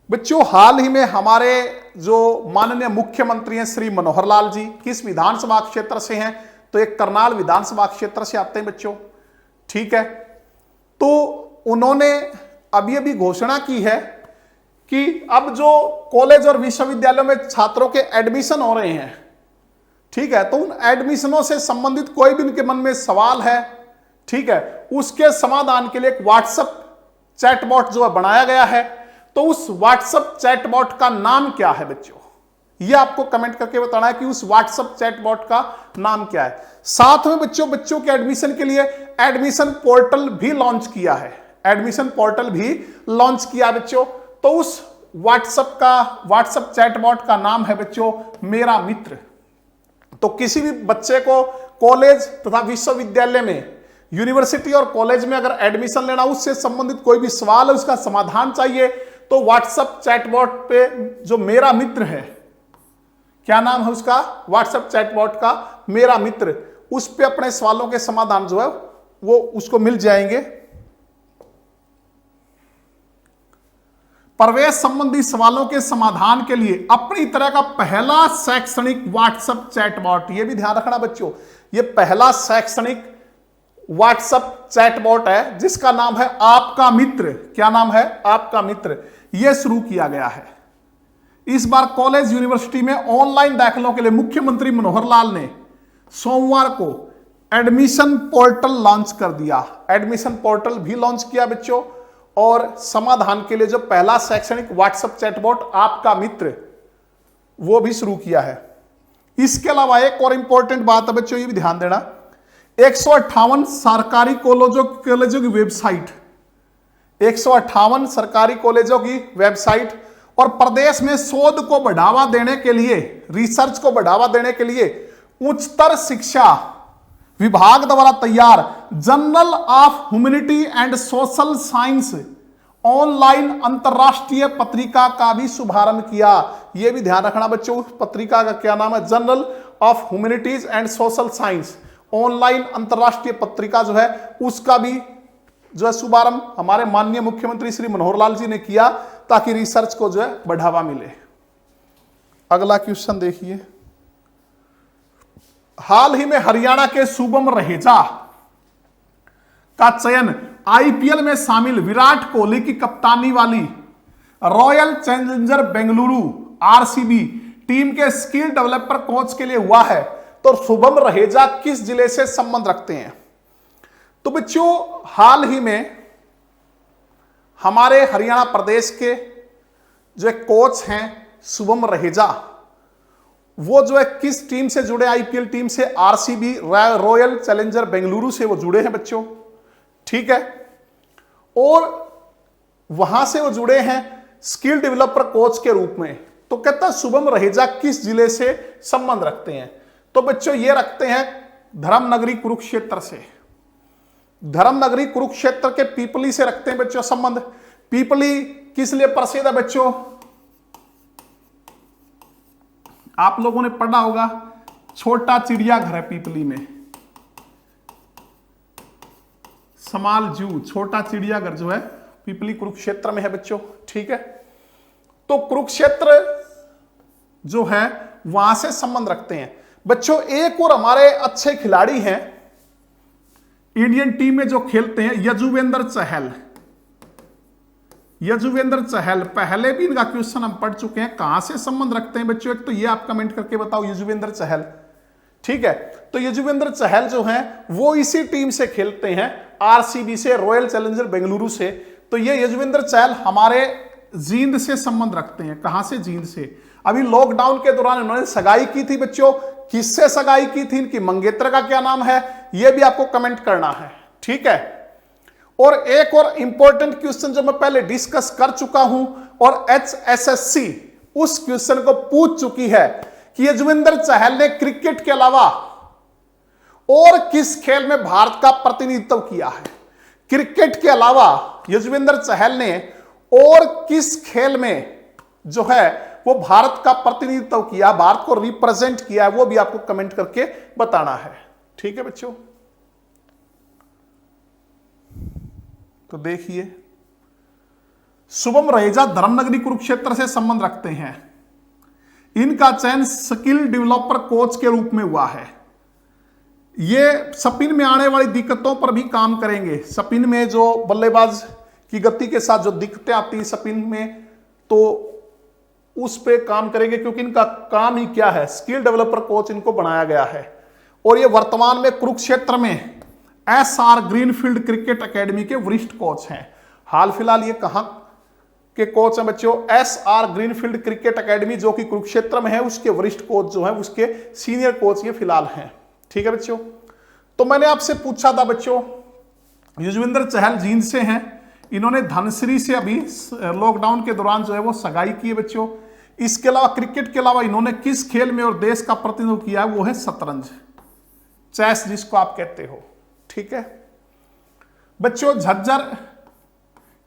S1: बच्चों हाल ही में हमारे जो माननीय मुख्यमंत्री हैं श्री मनोहर लाल जी, किस विधानसभा क्षेत्र से हैं? तो एक करनाल विधानसभा क्षेत्र से आते हैं बच्चों। ठीक है, तो उन्होंने अभी घोषणा की है कि अब जो कॉलेज और विश्वविद्यालयों में छात्रों के एडमिशन हो रहे हैं, ठीक है, तो उन एडमिशनों से संबंधित कोई भी उनके मन में सवाल है, ठीक है, उसके समाधान के लिए एक व्हाट्सएप चैटबॉट जो है बनाया गया है। तो उस व्हाट्सएप चैटबॉट का नाम क्या है बच्चों? यह आपको कमेंट करके बताना है कि उस व्हाट्सएप चैटबॉट का नाम क्या है। साथ में बच्चों के एडमिशन के लिए एडमिशन पोर्टल भी लॉन्च किया है। एडमिशन पोर्टल भी लॉन्च किया बच्चों। तो उस व्हाट्सएप चैटबॉट का नाम है बच्चों मेरा मित्र। तो किसी भी बच्चे को कॉलेज तथा विश्वविद्यालय में, यूनिवर्सिटी और कॉलेज में अगर एडमिशन लेना, उससे संबंधित कोई भी सवाल है, उसका समाधान चाहिए, तो व्हाट्सएप चैटबॉट पे जो मेरा मित्र है, क्या नाम है उसका? व्हाट्सएप चैटबॉट का मेरा मित्र, उस पे अपने सवालों के समाधान जो है वो उसको मिल जाएंगे। प्रवेश संबंधी सवालों के समाधान के लिए अपनी तरह का पहला शैक्षणिक व्हाट्सएप चैटबॉट, यह भी ध्यान रखना बच्चों, यह पहला शैक्षणिक व्हाट्सएप चैटबॉट है जिसका नाम है आपका मित्र। क्या नाम है? आपका मित्र। यह शुरू किया गया है। इस बार कॉलेज यूनिवर्सिटी में ऑनलाइन दाखिलों के लिए मुख्यमंत्री मनोहर लाल ने सोमवार को एडमिशन पोर्टल लॉन्च कर दिया। एडमिशन पोर्टल भी लॉन्च किया बच्चों, और समाधान के लिए जो पहला शैक्षणिक व्हाट्सएप चैटबॉट आपका मित्र, वो भी शुरू किया है। इसके अलावा एक और इंपॉर्टेंट बात है बच्चों, ये भी ध्यान देना, 158 सरकारी कॉलेजों की वेबसाइट, 158 सरकारी कॉलेजों की वेबसाइट और प्रदेश में शोध को बढ़ावा देने के लिए, रिसर्च को बढ़ावा देने के लिए उच्चतर शिक्षा विभाग द्वारा तैयार journal of humanity and social science online अंतरराष्ट्रीय पत्रिका का भी शुभारंभ किया। यह भी ध्यान रखना बच्चों, उस पत्रिका का क्या नाम है? Journal of humanities and social science, online अंतरराष्ट्रीय पत्रिका जो है उसका भी जो है शुभारंभ हमारे माननीय मुख्यमंत्री श्री मनोहर लाल जी ने किया, ताकि रिसर्च को जो है बढ़ावा मिले। अगला क्वेश्चन देखिए, हाल ही में हरियाणा के शुभम रहेजा का चयन आईपीएल में शामिल विराट कोहली की कप्तानी वाली royal challenger Bengaluru RCB team के स्किल डेवलपर कोच के लिए हुआ है। तो शुभम रहेजा किस जिले से संबंध रखते हैं? तो बच्चों हाल ही में हमारे हरियाणा प्रदेश के जो एक कोच हैं शुभम रहेजा, वो जो है किस टीम से जुड़े, आईपीएल टीम से, आरसीबी रॉयल चैलेंजर बेंगलुरु से वो जुड़े हैं बच्चों, ठीक है। और वहां से वो जुड़े हैं स्किल डेवलपर कोच के रूप में। तो कहता है शुभम रहेजा किस जिले से संबंध रखते हैं, तो बच्चों ये रखते हैं धर्मनगरी कुरुक्षेत्र से, धर्मनगरी कुरुक्षेत्र के पीपली से रखते हैं बच्चों संबंध। पीपली किस लिए प्रसिद्ध है बच्चों, आप लोगों ने पढ़ा होगा, छोटा चिड़ियाघर है पीपली में, समाल जू, छोटा चिड़ियाघर जो है पीपली कुरुक्षेत्र में है बच्चों, ठीक है। तो कुरुक्षेत्र जो है वहां से संबंध रखते हैं बच्चों। एक और हमारे अच्छे खिलाड़ी हैं इंडियन टीम में जो खेलते हैं, यजुवेंद्र चहल। यजुवेंद्र चहल, पहले भी इनका क्वेश्चन हम पढ़ चुके हैं, कहां से संबंध रखते हैं बच्चों, एक तो ये आप कमेंट करके बताओ, यजुवेंद्र चहल, ठीक है। तो यजुवेंद्र चहल जो हैं वो इसी टीम से खेलते हैं, आरसीबी से, रॉयल चैलेंजर बेंगलुरु से। तो ये यजुवेंद्र चहल हमारे जींद से संबंध रखते हैं। कहां से, जींद से। अभी लॉकडाउन के दौरान इन्होंने सगाई की थी बच्चों, किससे सगाई की थी, इनकी मंगेतर का क्या नाम है, यह भी आपको कमेंट करना है, ठीक है। और एक और इंपॉर्टेंट क्वेश्चन जो मैं पहले डिस्कस कर चुका हूं और HSSC उस क्वेश्चन को पूछ चुकी है कि यजुवेंद्र चहल ने क्रिकेट के अलावा और किस खेल में भारत का प्रतिनिधित्व किया है। क्रिकेट के अलावा यजुवेंद्र चहल ने और किस खेल में जो है वो भारत का प्रतिनिधित्व किया, भारत को रिप्रेजेंट किया है, वो भी आपको कमेंट करके बताना है, ठीक है बच्चों। तो देखिए, शुभम रहेजा धर्मनगरी कुरुक्षेत्र से संबंध रखते हैं। इनका चयन स्किल डेवलपर कोच के रूप में हुआ है। ये स्पिन में आने वाली दिक्कतों पर भी काम करेंगे। स्पिन में जो बल्लेबाज की गति के साथ जो दिक्कतें आती है स्पिन में, तो उस पे काम करेंगे, क्योंकि इनका काम ही क्या है, स्किल डेवलपर कोच इनको बनाया गया है। और ये वर्तमान में कुरुक्षेत्र में SR ग्रीनफील्ड क्रिकेट एकेडमी के वरिष्ठ कोच हैं। हाल फिलहाल ये कहां के कोच हैं बच्चों, SR ग्रीनफील्ड क्रिकेट एकेडमी जो कि कुरुक्षेत्र में है, उसके वरिष्ठ कोच जो है, उसके सीनियर कोच ये फिलहाल हैं, ठीक है बच्चों। तो मैंने आपसे पूछा था बच्चों, युजवेंद्र चहल जींद से हैं, इन्होंने धनश्री से अभी लॉकडाउन के दौरान जो है वो सगाई की है बच्चों। इसके अलावा क्रिकेट के अलावा इन्होंने किस खेल में और देश का प्रतिनिधित्व किया है, वो है शतरंज, चेस जिसको आप कहते हो, ठीक है बच्चों। झज्जर,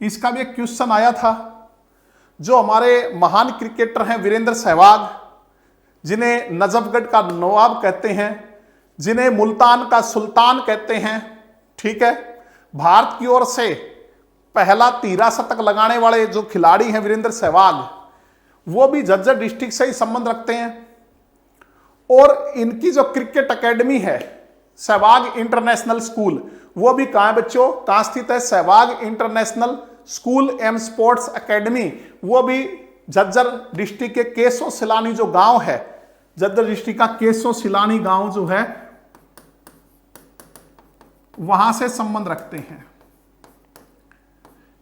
S1: इसका भी एक क्वेश्चन आया था। जो हमारे महान क्रिकेटर हैं वीरेंद्र सहवाग, जिन्हें नजफगढ़ का नवाब कहते हैं, जिन्हें मुल्तान का सुल्तान कहते हैं, ठीक है। भारत की ओर से पहला 13 शतक लगाने वाले जो खिलाड़ी हैं वीरेंद्र सहवाग, वो भी झज्जर डिस्ट्रिक्ट से ही संबंध रखते हैं। और इनकी जो क्रिकेट एकेडमी है सहवाग इंटरनेशनल स्कूल, वो भी कहां है बच्चों, कहां स्थित है, Sehwag international school and sports academy, वो भी झज्जर डिस्ट्रिक्ट के केसो सिलानी जो गांव है, झज्जर डिस्ट्रिक्ट का केसो सिलानी गांव जो है, वहां से संबंध रखते हैं।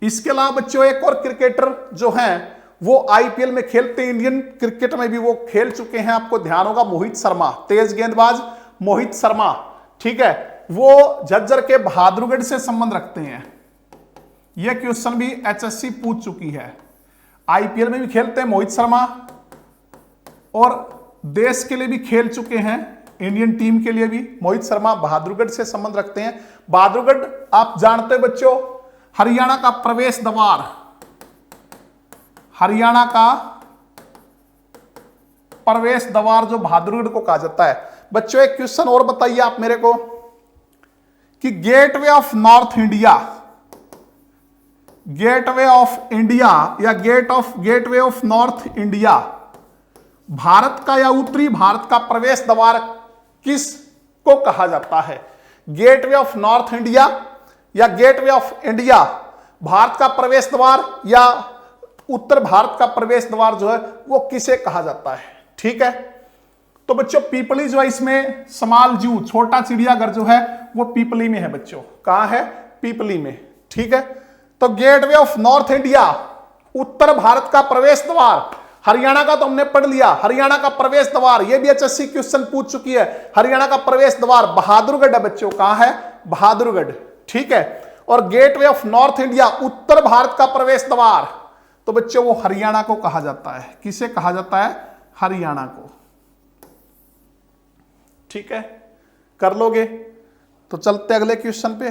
S1: इसके अलावा बच्चों एक और क्रिकेटर जो हैं वो आईपीएल में खेलते हैं, इंडियन क्रिकेट में भी वो खेल चुके हैं, आपको ध्यान होगा, मोहित शर्मा, तेज गेंदबाज मोहित शर्मा, ठीक है। वो झज्जर के बहादुरगढ़ से संबंध रखते हैं। यह क्वेश्चन भी HSC पूछ चुकी है। आईपीएल में भी खेलते हैं मोहित शर्मा और देश के लिए भी खेल चुके हैं, इंडियन टीम के लिए भी मोहित शर्मा बहादुरगढ़ से संबंध रखते हैं। बहादुरगढ़ आप जानते हैं बच्चों, हरियाणा का प्रवेश द्वार, हरियाणा का प्रवेश द्वार जो बहादुरगढ़ को कहा जाता है। बच्चों एक क्वेश्चन और बताइए आप मेरे को कि gateway of North India, gateway of India या gateway of North India, Bharat का या उत्तरी भारत का प्रवेश द्वार किस को कहा जाता है? गेटवे ऑफ नॉर्थ इंडिया या गेटवे ऑफ इंडिया, भारत का प्रवेश द्वार या उत्तर भारत का प्रवेश द्वार जो है वो किसे कहा जाता है, ठीक है। तो बच्चों पीपली जो है, इसमें समाल जू, छोटा चिड़ियाघर जो है वो पीपली में है बच्चों, कहां है, पीपली में, ठीक है। तो गेटवे ऑफ नॉर्थ इंडिया, उत्तर भारत का प्रवेश द्वार, हरियाणा का तो हमने पढ़ लिया, हरियाणा का प्रवेश द्वार, ये भी एचएससी क्वेश्चन पूछ चुकी है। हरियाणा का प्रवेश द्वार बहादुरगढ़ है बच्चों, कहां है? बहादुरगढ़, ठीक है। और गेटवे ऑफ नॉर्थ इंडिया, उत्तर भारत का प्रवेश द्वार, तो बच्चों वो हरियाणा को कहा जाता है। किसे कहा जाता है? हरियाणा को, ठीक है, कर लोगे। तो चलते अगले क्वेश्चन पे।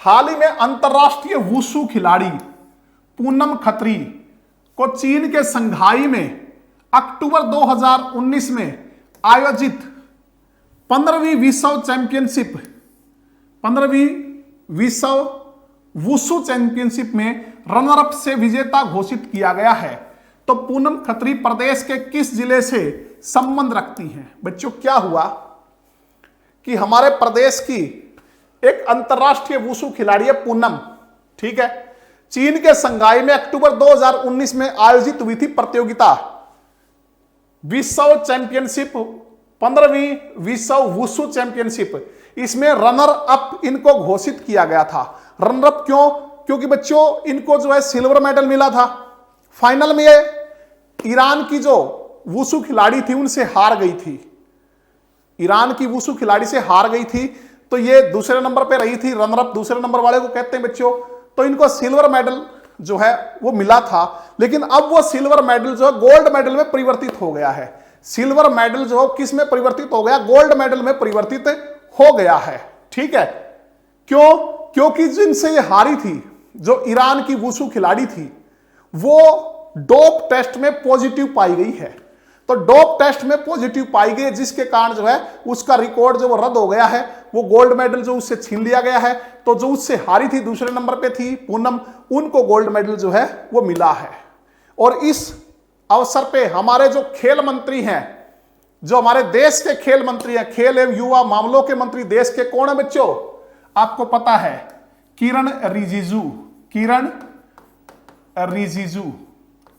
S1: हाल ही में अंतरराष्ट्रीय वुशु खिलाड़ी पूनम खत्री को चीन के संघाई में अक्टूबर 2019 में आयोजित 15वीं विश्व चैंपियनशिप, 15वीं विश्व वुशु चैंपियनशिप में रनर अप से विजेता घोषित किया गया है। तो पूनम खत्री प्रदेश के किस जिले से संबंध रखती हैं? बच्चों क्या हुआ कि हमारे प्रदेश की एक अंतरराष्ट्रीय वुशु खिलाड़ी है पूनम, ठीक है। चीन के संघाई में अक्टूबर 2019 में आयोजित हुई थी प्रतियोगिता, विश्व चैंपियनशिप, 15वीं विश्व वुशु चैंपियनशिप। इसमें रनर अप इनको घोषित किया गया था। रनर अप क्यों? क्योंकि बच्चों इनको जो है सिल्वर मेडल मिला था। फाइनल में ये ईरान की जो वुशु खिलाड़ी थी उनसे हार गई थी, ईरान की वुशु खिलाड़ी से हार गई थी। तो ये दूसरे नंबर पे रही थी, रनर अप दूसरे नंबर वाले को कहते हैं बच्चों। तो इनको सिल्वर मेडल जो है वो मिला था, लेकिन अब वो सिल्वर मेडल जो है गोल्ड मेडल में परिवर्तित हो गया है। सिल्वर मेडल जो किस में परिवर्तित हो गया? गोल्ड मेडल में परिवर्तित हो गया है, ठीक है। क्यों? क्योंकि जिनसे ये हारी थी, जो ईरान की वुशु खिलाड़ी थी, वो डोप टेस्ट में पॉजिटिव पाई गई है। तो डोप टेस्ट में पॉजिटिव पाई गई, जिसके कारण जो है उसका रिकॉर्ड जो वो रद्द हो गया है, वो गोल्ड मेडल जो उससे छीन लिया गया है। तो जो उससे हारी थी, दूसरे नंबर पे थी पूनम, उनको गोल्ड मेडल जो है वो मिला है। और इस अवसर पे हमारे जो खेल मंत्री हैं, जो हमारे देश के खेल मंत्री हैं, खेल एवं युवा मामलों के मंत्री देश के कौन है बच्चों? आपको पता है, किरण रिजिजू, किरण रिजिजू,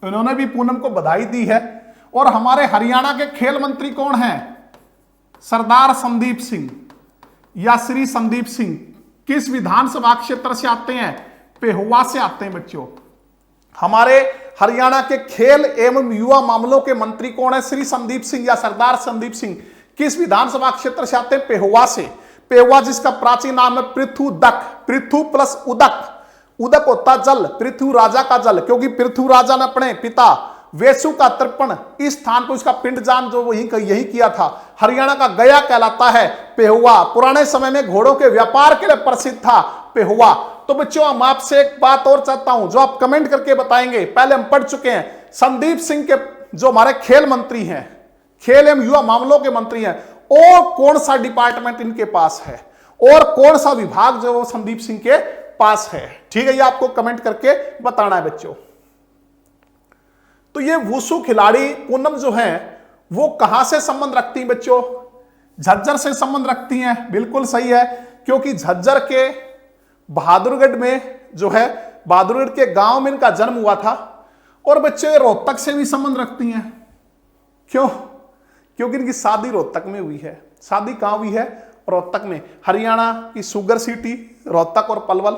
S1: इन्होंने भी पूनम को बधाई दी है। और हमारे हरियाणा के खेल मंत्री कौन हैं? सरदार संदीप सिंह या श्री संदीप सिंह। किस विधानसभा क्षेत्र से आते हैं? पेहुआ से आते हैं बच्चों। हमारे हरियाणा के खेल एवं युवा मामलों के मंत्री कौन है? श्री संदीप सिंह या सरदार संदीप सिंह। किस विधानसभा क्षेत्र से आते हैं? पेहुआ से। पेहुआ जिसका प्राचीन नाम है पृथुदक, पृथु प्लस उदक, उदक होता जल, पृथु राजा का जल, क्योंकि पृथु राजा ने अपने पिता वेसु का तर्पण इस स्थान को, इसका पिंडदान जो वही यही किया था। हरियाणा का गया कहलाता है पेहुआ। पुराने समय में घोड़ों के व्यापार के लिए प्रसिद्ध था पेहुआ। तो बच्चों हम आपसे एक बात और चाहता हूं, जो आप कमेंट करके बताएंगे। पहले हम पढ़ चुके हैं, संदीप सिंह के जो हमारे खेल मंत्री हैं, खेल एवं युवा मामलों के मंत्री हैं, और कौन सा डिपार्टमेंट इनके पास है और कौन सा विभाग जो वो संदीप सिंह के पास है, ठीक है। ये आपको कमेंट करके बताना है बच्चों। तो ये वुशु खिलाड़ी पूनम जो है वो कहां से संबंध रखती हैं बच्चों? झज्जर से संबंध रखती हैं, बिल्कुल सही है। क्योंकि झज्जर के बहादुरगढ़ में जो है, बहादुरगढ़ के गांव में इनका जन्म हुआ था। और बच्चे रोहतक से भी संबंध रखती हैं। क्यों? क्योंकि इनकी शादी रोहतक में हुई है। शादी कहां हुई है? रोहतक में। हरियाणा की शुगर सिटी रोहतक और पलवल,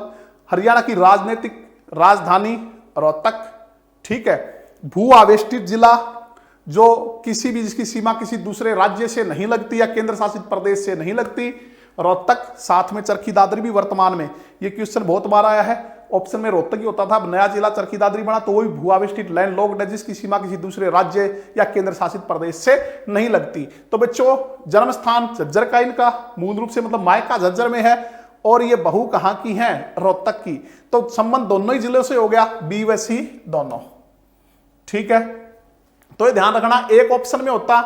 S1: हरियाणा की राजनीतिक राजधानी रोहतक, ठीक है। भू आवेष्टित जिला, जो किसी भी जिसकी सीमा किसी दूसरे राज्य से नहीं लगती या केंद्र शासित प्रदेश से नहीं लगती, रोहतक। साथ में चरखी दादरी भी वर्तमान में, ये क्वेश्चन बहुत बार आया है, ऑप्शन में रोहतक ही होता था। अब नया जिला चरखी दादरी बना, तो वो भी भू आवेष्टित लैंड लॉक्ड है, जिसकी सीमा किसी दूसरे राज्य या केंद्र शासित प्रदेश से नहीं लगती। तो बच्चों जन्म स्थान झज्जर का, इनका मूल रूप से मतलब मायका झज्जर में है, और ये बहू कहां की है? रोहतक की। तो संबंध दोनों ही जिलों से हो गया, बी व सी दोनों, ठीक है। तो ये ध्यान रखना, एक ऑप्शन में होता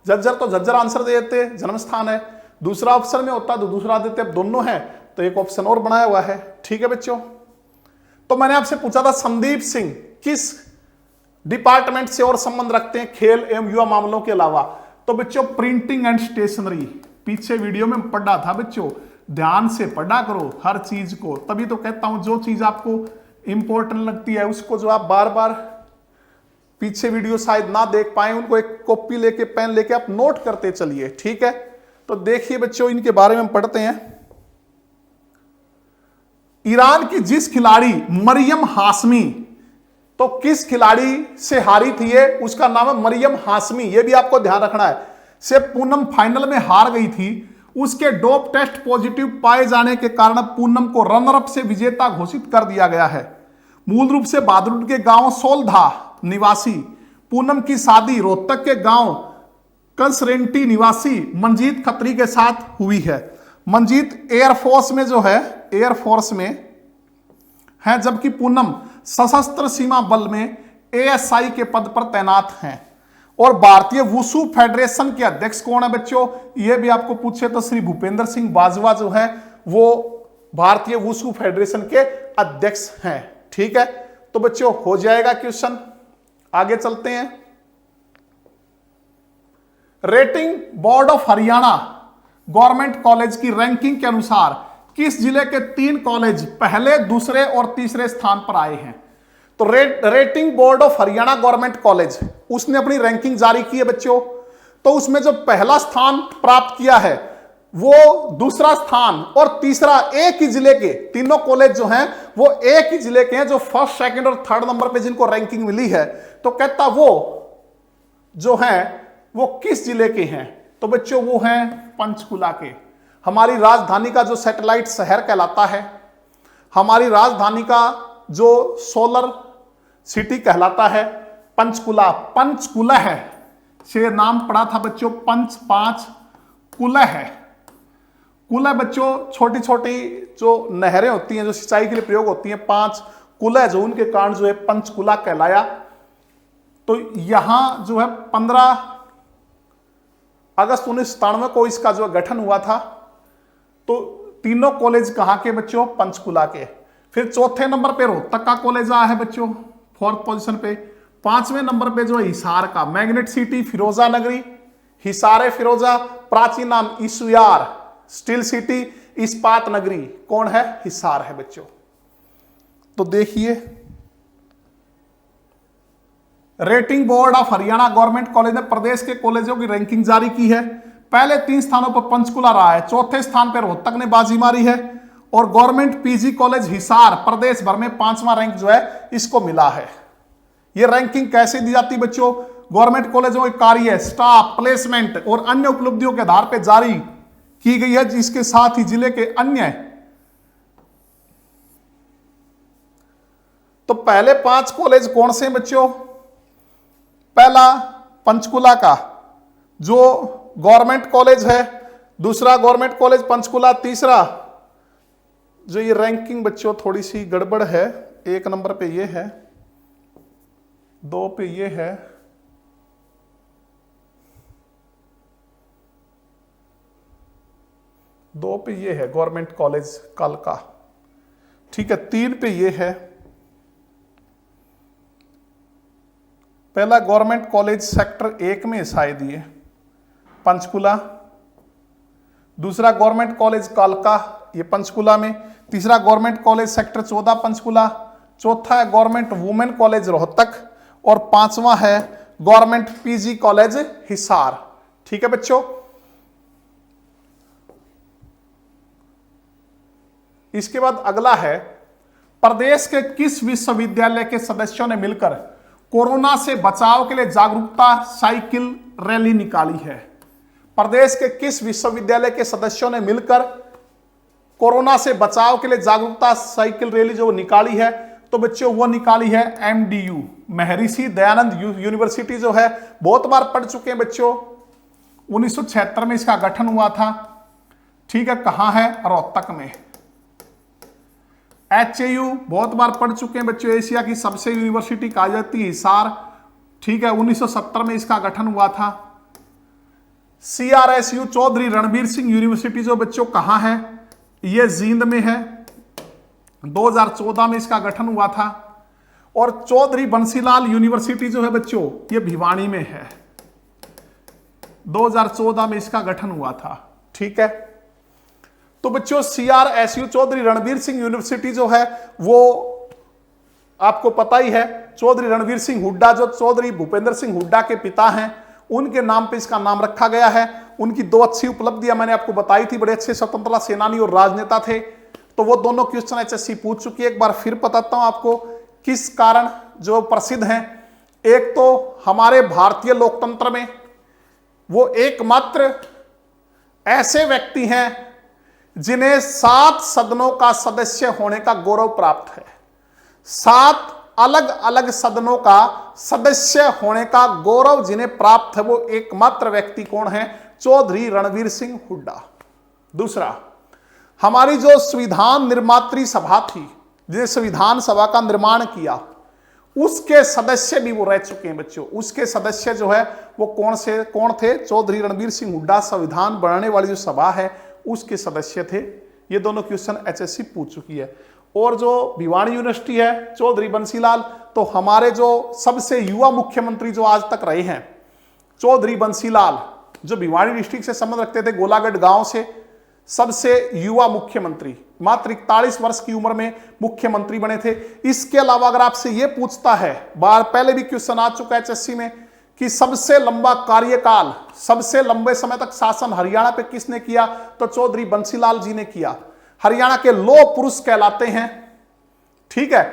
S1: झज्जर तो झज्जर आंसर दे देते, जन्म स्थान है। दूसरा ऑप्शन में होता तो दूसरा देते, अब दोनों है तो एक ऑप्शन और बनाया हुआ है, ठीक है बच्चों। तो मैंने आपसे पूछा था संदीप सिंह किस डिपार्टमेंट से और संबंध रखते हैं खेल एवं युवा मामलों के अलावा? तो बच्चों प्रिंटिंग एंड स्टेशनरी। पीछे वीडियो में पढ़ा था बच्चों, ध्यान से पढ़ा करो हर चीज को। तभी तो कहता हूं जो चीज आपको इंपॉर्टेंट लगती है उसको जो आप बार बार पीछे वीडियो शायद ना देख पाए, उनको एक कॉपी लेके पेन लेके आप नोट करते चलिए, ठीक है। तो देखिए बच्चों, इनके बारे में पढ़ते हैं। ईरान की जिस खिलाड़ी मरियम हाशमी तो किस खिलाड़ी से हारी थी ये? उसका नाम है मरियम हाशमी। ये भी आपको ध्यान रखना है। से पूनम फाइनल में हार गई थी। उसके डोप टेस्ट पॉजिटिव पाए जाने के कारण पूनम को रनर अप से विजेता घोषित कर दिया गया है। मूल रूप से बहादुरगढ़ के गांव सोलधा निवासी पूनम की शादी रोहतक के गांव कंसरेंटी निवासी मंजीत खत्री के साथ हुई है। मंजीत एयरफोर्स में जो है, एयरफोर्स में है, जबकि पूनम सशस्त्र सीमा बल में एएसआई के पद पर तैनात हैं। और भारतीय वुशु फेडरेशन के अध्यक्ष कौन है बच्चों? ये भी आपको पूछे तो श्री भूपेंद्र सिंह बाजवा जो है वो भारतीय वुशु फेडरेशन के अध्यक्ष हैं। ठीक है, तो बच्चों हो जाएगा क्वेश्चन। आगे चलते हैं। Rating board of Haryana government college की रैंकिंग के अनुसार किस जिले के 3 कॉलेज पहले, दूसरे और तीसरे स्थान पर आए हैं? तो rating board of Haryana government college उसने अपनी रैंकिंग जारी की है बच्चों। तो उसमें जो पहला स्थान प्राप्त किया है वो दूसरा स्थान और तीसरा एक ही जिले के, तीनों कॉलेज जो हैं वो एक ही जिले के हैं, जो फर्स्ट, सेकंड और थर्ड नंबर पे जिनको रैंकिंग मिली है। तो कहता वो जो हैं वो किस जिले के हैं? तो बच्चों वो हैं पंचकुला के। हमारी राजधानी का जो सैटेलाइट शहर कहलाता है, हमारी राजधानी का जो सोलर सिटी कहलाता है पंचकुला। पंचकुला है, से नाम पड़ा था बच्चों पंच, 5 कुला है। कुला बच्चों छोटी छोटी जो नहरें होती हैं जो सिंचाई के लिए प्रयोग होती हैं, 5 कुला जो उनके कारण जो है पंचकुला कहलाया। तो यहां जो है 15 अगस्त 1997 को इसका जो गठन हुआ था। तो तीनों कॉलेज कहां के बच्चों? पंचकुला के। फिर चौथे नंबर पे रोहतक का कॉलेज आया है बच्चों, 4th पोजीशन पे। 5वें नंबर पे जो है हिसार का मैग्नेट सिटी फिरोजा नगरी, हिसार फिरोजा, प्राचीन नाम ईसुयार, स्टील सिटी, इस्पात नगरी, कौन है? हिसार है बच्चों। तो देखिए rating board of Haryana government college ने प्रदेश के कॉलेजों की रैंकिंग जारी की है। पहले 3 स्थानों पर पंचकुला रहा है, चौथे स्थान पर रोहतक ने बाजी मारी है और गवर्नमेंट पीजी कॉलेज हिसार प्रदेश भर में 5वां रैंक जो है इसको मिला है। यह रैंकिंग कैसे दी जाती बच्चों? गवर्नमेंट कॉलेजों के कार्य, स्टाफ, प्लेसमेंट और अन्य उपलब्धियों के आधार पर जारी की गई है, जिसके साथ ही जिले के अन्य। तो पहले 5 कॉलेज कौन से हैं बच्चों? पहला पंचकुला का जो गवर्नमेंट कॉलेज है, दूसरा गवर्नमेंट कॉलेज पंचकुला, तीसरा जो ये रैंकिंग बच्चों थोड़ी सी गड़बड़ है, 1 नंबर पे ये है, 2 पे ये है, दो पे ये है गवर्नमेंट कॉलेज कल का। ठीक है, 3 पे ये है। पहला गवर्नमेंट कॉलेज सेक्टर 1 में शायद ये पंचकुला, दूसरा गवर्नमेंट कॉलेज कालका ये पंचकुला में, तीसरा गवर्नमेंट कॉलेज सेक्टर 14 पंचकुला, चौथा है गवर्नमेंट वुमेन कॉलेज रोहतक और 5वां है गवर्नमेंट पीजी कॉलेज हिसार। ठीक है बच्चों, इसके बाद अगला है प्रदेश के किस विश्वविद्यालय के सदस्यों ने मिलकर कोरोना से बचाव के लिए जागरूकता साइकिल रैली निकाली है? प्रदेश के किस विश्वविद्यालय के सदस्यों ने मिलकर कोरोना से बचाव के लिए जागरूकता साइकिल रैली जो निकाली है? तो बच्चों वो निकाली है एमडीयू, महर्षि दयानंद यूनिवर्सिटी जो है, बहुत बार पढ़ चुके हैं बच्चों। 1976 में इसका गठन हुआ था। ठीक है, कहां है? रोहतक में। एचएयू बहुत बार पढ़ चुके हैं बच्चों, एशिया की सबसे यूनिवर्सिटी कहा जाती है हिसार। ठीक है, 1970 में इसका गठन हुआ था। सीआरएसयू चौधरी रणबीर सिंह यूनिवर्सिटी जो बच्चों कहां है? ये जींद में है। 2014 में इसका गठन हुआ था। और चौधरी बंसीलाल यूनिवर्सिटी जो है बच्चों ये भिवानी में है। 2014 में इसका गठन हुआ था। ठीक है, तो बच्चों सीआरएसयू चौधरी रणबीर सिंह यूनिवर्सिटी जो है वो आपको पता ही है, चौधरी रणबीर सिंह हुड्डा जो चौधरी भूपेंद्र सिंह हुड्डा के पिता हैं उनके नाम पे इसका नाम रखा गया है। उनकी 2 अच्छी उपलब्धियां मैंने आपको बताई थी, बड़े अच्छे स्वतंत्रता सेनानी और राजनेता थे। तो वो दोनों क्वेश्चन एचएससी पूछ चुकी है। एक बार फिर बताता हूं आपको किस कारण जो प्रसिद्ध हैं। एक तो हमारे भारतीय लोकतंत्र में वो एकमात्र ऐसे व्यक्ति हैं जिन्हें 7 सदनों का सदस्य होने का गौरव प्राप्त है। 7 अलग अलग सदनों का सदस्य होने का गौरव जिन्हें प्राप्त है, वो एकमात्र व्यक्ति कौन है? चौधरी रणवीर सिंह हुड्डा। दूसरा, हमारी जो संविधान निर्मात्री सभा थी, जिसने संविधान सभा का निर्माण किया, उसके सदस्य भी वो रह चुके हैं बच्चों। उसके सदस्य जो है वो कौन थे? चौधरी रणवीर सिंह हुड्डा। संविधान बनाने वाली जो सभा है उसके सदस्य थे। ये दोनों क्वेश्चन एचएससी पूछ चुकी है। और जो भिवानी यूनिवर्सिटी है, चौधरी बंसीलाल, तो हमारे जो सबसे युवा मुख्यमंत्री जो आज तक रहे हैं, चौधरी बंसीलाल, जो भिवानी डिस्ट्रिक्ट से संबंध रखते थे, गोलागढ़ गांव से, सबसे युवा मुख्यमंत्री, मात्र 41 वर्ष की उम्र में मुख्यमंत्री बने थे। इसके अलावा अगर आपसे यह पूछता है, बार पहले भी क्वेश्चन आ चुका है एचएससी में, कि सबसे लंबा कार्यकाल, सबसे लंबे समय तक शासन हरियाणा पे किसने किया? तो चौधरी बंसीलाल जी ने किया। हरियाणा के लौह पुरुष कहलाते हैं, ठीक है,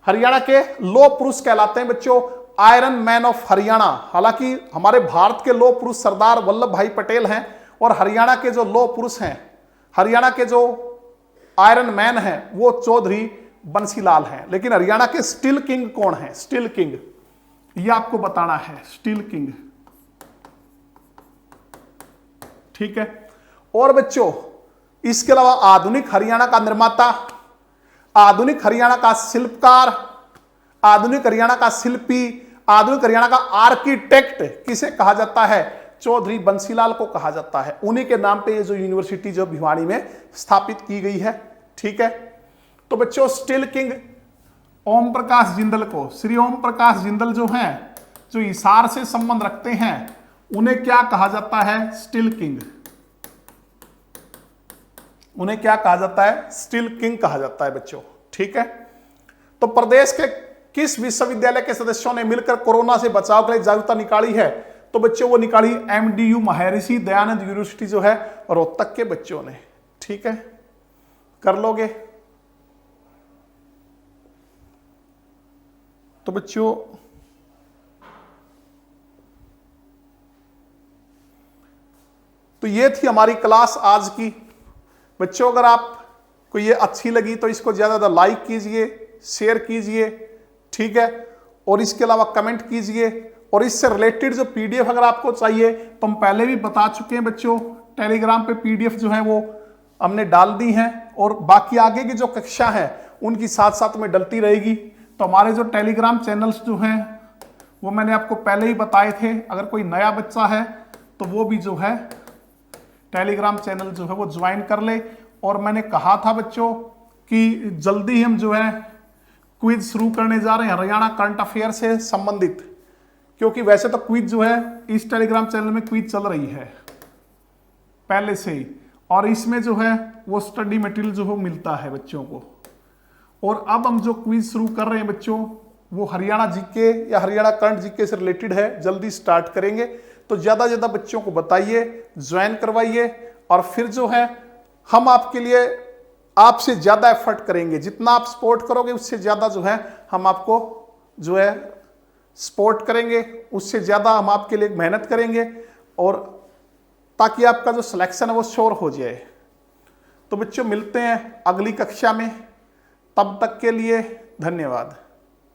S1: हरियाणा के लौह पुरुष कहलाते हैं बच्चों, आयरन मैन ऑफ हरियाणा। हालांकि हमारे भारत के लौह पुरुष सरदार वल्लभ भाई पटेल हैं, और हरियाणा के जो लौह पुरुष हैं, हरियाणा के जो आयरन मैन हैं, वो चौधरी बंसीलाल हैं। लेकिन हरियाणा के स्टील किंग कौन है? स्टील किंग, ये आपको बताना है, स्टील किंग, ठीक है। और बच्चों इसके अलावा आधुनिक हरियाणा का निर्माता, आधुनिक हरियाणा का शिल्पकार, आधुनिक हरियाणा का शिल्पी, आधुनिक हरियाणा का आर्किटेक्ट किसे कहा जाता है? चौधरी बंसीलाल को कहा जाता है। उन्हीं के नाम पे ये जो यूनिवर्सिटी जो भिवानी में स्थापित की गई है, ठीक है। तो बच्चों स्टील किंग ओम प्रकाश जिंदल को, श्री ओम प्रकाश जिंदल जो हैं, जो हिसार से संबंध रखते हैं, उन्हें क्या कहा जाता है? Steel king. उन्हें क्या कहा जाता है? स्टील किंग कहा जाता है बच्चों, ठीक है। तो प्रदेश के किस विश्वविद्यालय के सदस्यों ने मिलकर कोरोना से बचाव के लिए जागरूकता निकाली है? तो बच्चों वो निकाली एमडीयू महर्षि दयानंद यूनिवर्सिटी जो है रोहतक के बच्चों ने, ठीक है। कर लोगे? तो बच्चों तो ये थी हमारी क्लास आज की। बच्चों अगर आपको ये अच्छी लगी तो इसको ज्यादा ज्यादा लाइक कीजिए, शेयर कीजिए, ठीक है। और इसके अलावा कमेंट कीजिए। और इससे रिलेटेड जो पीडीएफ अगर आपको चाहिए तो हम पहले भी बता चुके हैं बच्चों, टेलीग्राम पे पीडीएफ जो है वो हमने डाल दी है, और बाकी आगे की जो कक्षा है उनकी साथ साथ में डलती रहेगी। तो हमारे जो टेलीग्राम चैनल्स जो हैं वो मैंने आपको पहले ही बताए थे। अगर कोई नया बच्चा है तो वो भी जो है टेलीग्राम चैनल जो है वो ज्वाइन कर ले। और मैंने कहा था बच्चों कि जल्दी ही हम जो है क्विज शुरू करने जा रहे हैं हरियाणा करंट अफेयर से संबंधित, क्योंकि वैसे तो क्विज जो है इस टेलीग्राम चैनल में क्विज चल रही है पहले से ही, और इसमें जो है वो स्टडी मटेरियल जो है मिलता है बच्चों को। और अब हम जो क्विज शुरू कर रहे हैं बच्चों वो हरियाणा जीके या हरियाणा करंट जीके से रिलेटेड है, जल्दी स्टार्ट करेंगे। तो ज्यादा ज्यादा बच्चों को बताइए, ज्वाइन करवाइए, और फिर जो है हम आपके लिए आपसे ज्यादा एफर्ट करेंगे। जितना आप सपोर्ट करोगे उससे ज्यादा जो है हम आपको जो है सपोर्ट करेंगे, उससे ज्यादा हम आपके लिए मेहनत करेंगे, और ताकि आपका जो सिलेक्शन है वो श्योर हो जाए। तो बच्चों मिलते हैं अगली कक्षा में, तब तक के लिए धन्यवाद।